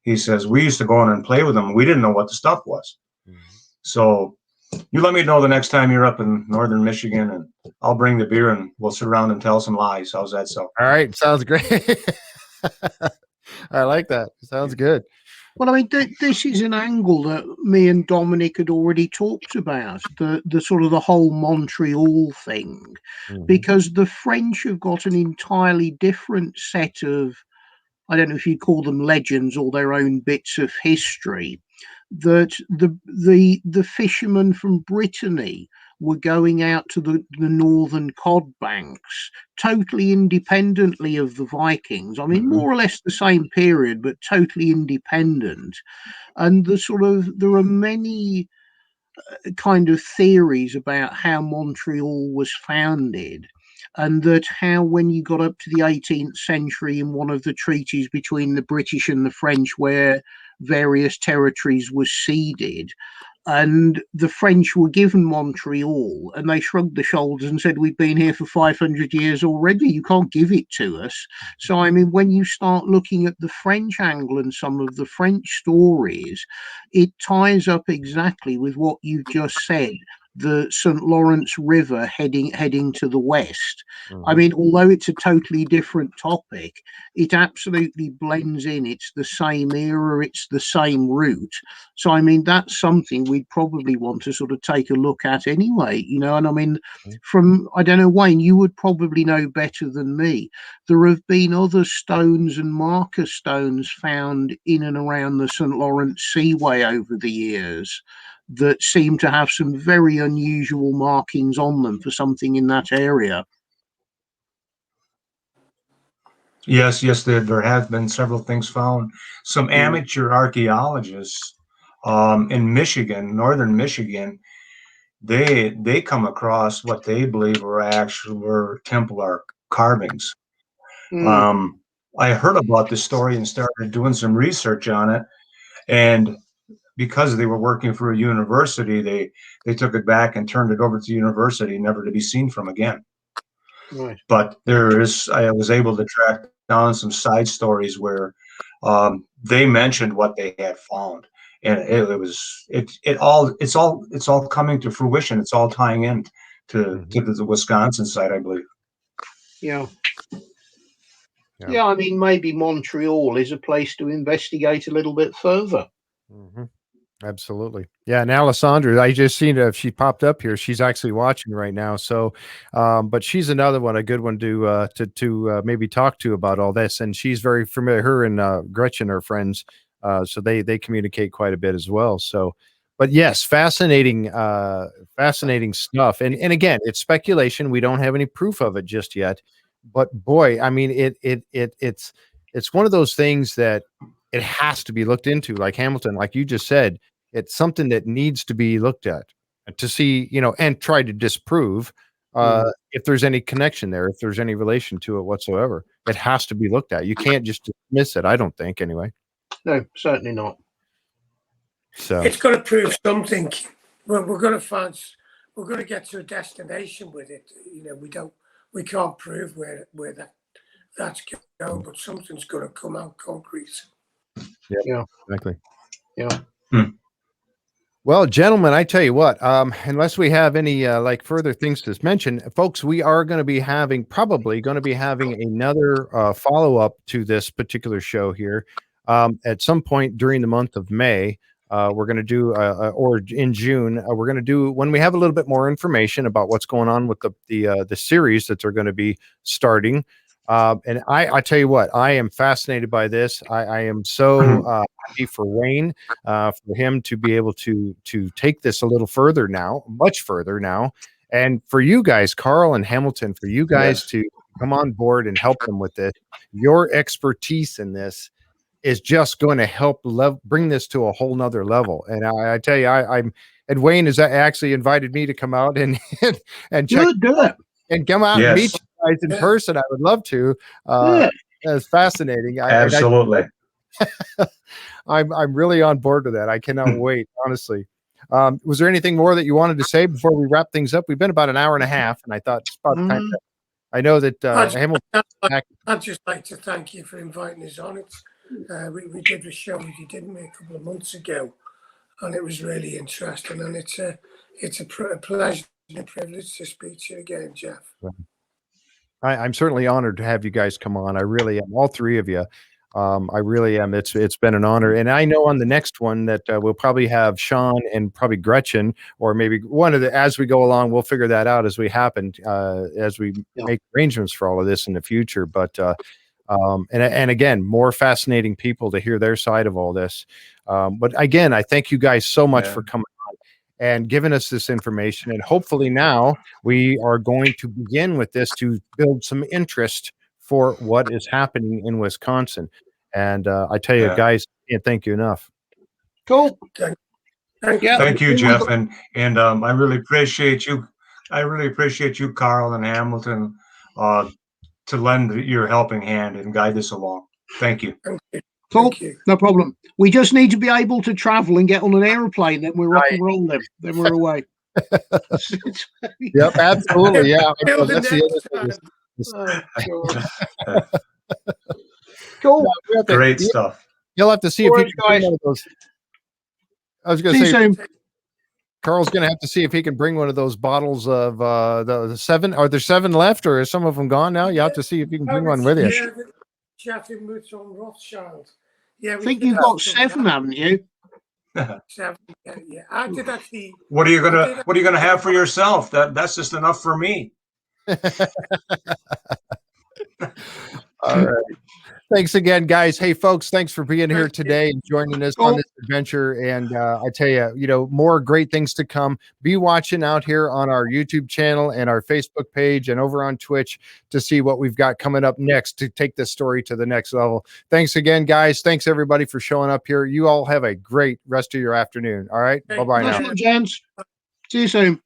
He says, we used to go in and play with them. We didn't know what the stuff was. So you let me know the next time you're up in northern Michigan, and I'll bring the beer and we'll sit around and tell some lies. How's that sound? All right. Sounds great. I like that. Sounds good. Well, I mean, this is an angle that me and Dominic had already talked about, the sort of the whole Montreal thing, because the French have got an entirely different set of, I don't know if you'd call them legends or their own bits of history, that the fishermen from Brittany were going out to the northern cod banks totally independently of the Vikings. I mean, more or less the same period, but totally independent. And there are many kind of theories about how Montreal was founded, and that how, when you got up to the 18th century, in one of the treaties between the British and the French, where various territories were ceded, and the French were given Montreal, and they shrugged their shoulders and said, we've been here for 500 years already, you can't give it to us. So, I mean, when you start looking at the French angle and some of the French stories, it ties up exactly with what you've just said, the St. Lawrence River heading to the west. I mean, although it's a totally different topic, it absolutely blends in. It's the same era, it's the same route. So, I mean, that's something we'd probably want to sort of take a look at anyway, and I mean, I don't know, Wayne, you would probably know better than me. There have been other stones and marker stones found in and around the St. Lawrence Seaway over the years that seem to have some very unusual markings on them for something in that area. Yes, there have been several things found. Some amateur archaeologists in Michigan, northern Michigan, they come across what they believe were Templar carvings. I heard about this story and started doing some research on it, and because they were working for a university, they took it back and turned it over to the university, never to be seen from again. Right. But I was able to track down some side stories where they mentioned what they had found, and it's all coming to fruition. It's all tying in to the Wisconsin side, I believe. Yeah. I mean, maybe Montreal is a place to investigate a little bit further. Absolutely. Yeah. And Alessandra, I just seen if she popped up here. She's actually watching right now. So, but she's another one, a good one to maybe talk to about all this. And she's very familiar. Her and Gretchen are friends. So they communicate quite a bit as well. So, but yes, fascinating stuff. And again, it's speculation. We don't have any proof of it just yet. But boy, I mean, it's one of those things that it has to be looked into, like Hamilton, like you just said. It's something that needs to be looked at to see, and try to disprove if there's any connection there, if there's any relation to it whatsoever. It has to be looked at. You can't just dismiss it, I don't think, anyway. No, certainly not. So it's got to prove something. we're going to find, we're going to get to a destination with it. You know, we can't prove where that's going, but something's going to come out concrete. Yeah. Exactly. Yeah. Well, gentlemen, I tell you what, unless we have any like further things to mention, folks, we are going to be probably going to be having another follow-up to this particular show here at some point during the month of May. We're going to do, or in June, we're going to do when we have a little bit more information about what's going on with the series that they're going to be starting. And I tell you what, I am fascinated by this. I am so happy for Wayne, for him to be able to take this a little further now, much further now, and for you guys, Carl and Hamilton, for you guys to come on board and help them with this. Your expertise in this is just going to help bring this to a whole nother level. And I tell you, I'm and Wayne has actually invited me to come out and check Good. and come out and meet you guys in person. I would love to. That's fascinating. Absolutely. I'm really on board with that. I cannot wait, honestly. Was there anything more that you wanted to say before we wrap things up? We've been about an hour and a half, and I thought it's about time to, I know that I'd just like to thank you for inviting us on it. We did a show with you, didn't we, a couple of months ago, and it was really interesting. And it's a pleasure and a privilege to speak to you again, Jeff. I'm certainly honored to have you guys come on. I really am, all three of you. I really am. It's been an honor, and I know on the next one that we'll probably have Sean and probably Gretchen, or maybe one of the. As we go along, we'll figure that out as we happen, as we make arrangements for all of this in the future. But and again, more fascinating people to hear their side of all this. But again, I thank you guys so much for coming on and giving us this information. And hopefully now we are going to begin with this to build some interest for what is happening in Wisconsin. And I tell you, guys, I can't thank you enough. Cool. Thank you, Jeff. And I really appreciate you. I really appreciate you, Carl and Hamilton, to lend your helping hand and guide us along. Thank you. Cool. No problem. We just need to be able to travel and get on an airplane. Then we're rock and roll. Then we're away. Yep, absolutely. Yeah. That's the other thing. Cool. Great stuff. You'll have to see if he can bring one of those. I was going to say, Carl's going to have to see if he can bring one of those bottles of the 7. Are there 7 left, or are some of them gone now? You have to see if you can bring one with you. Chatting with on Rothschild. Yeah, I think you've got 7, haven't you? 7. Yeah. I did actually. What are you gonna have for yourself? That's just enough for me. All right. Thanks again, guys. Hey, folks, thanks for being here today and joining us on this adventure. And I tell you, more great things to come. Be watching out here on our YouTube channel and our Facebook page and over on Twitch to see what we've got coming up next to take this story to the next level. Thanks again, guys. Thanks, everybody, for showing up here. You all have a great rest of your afternoon. All right. Bye-bye now. Gents. See you soon.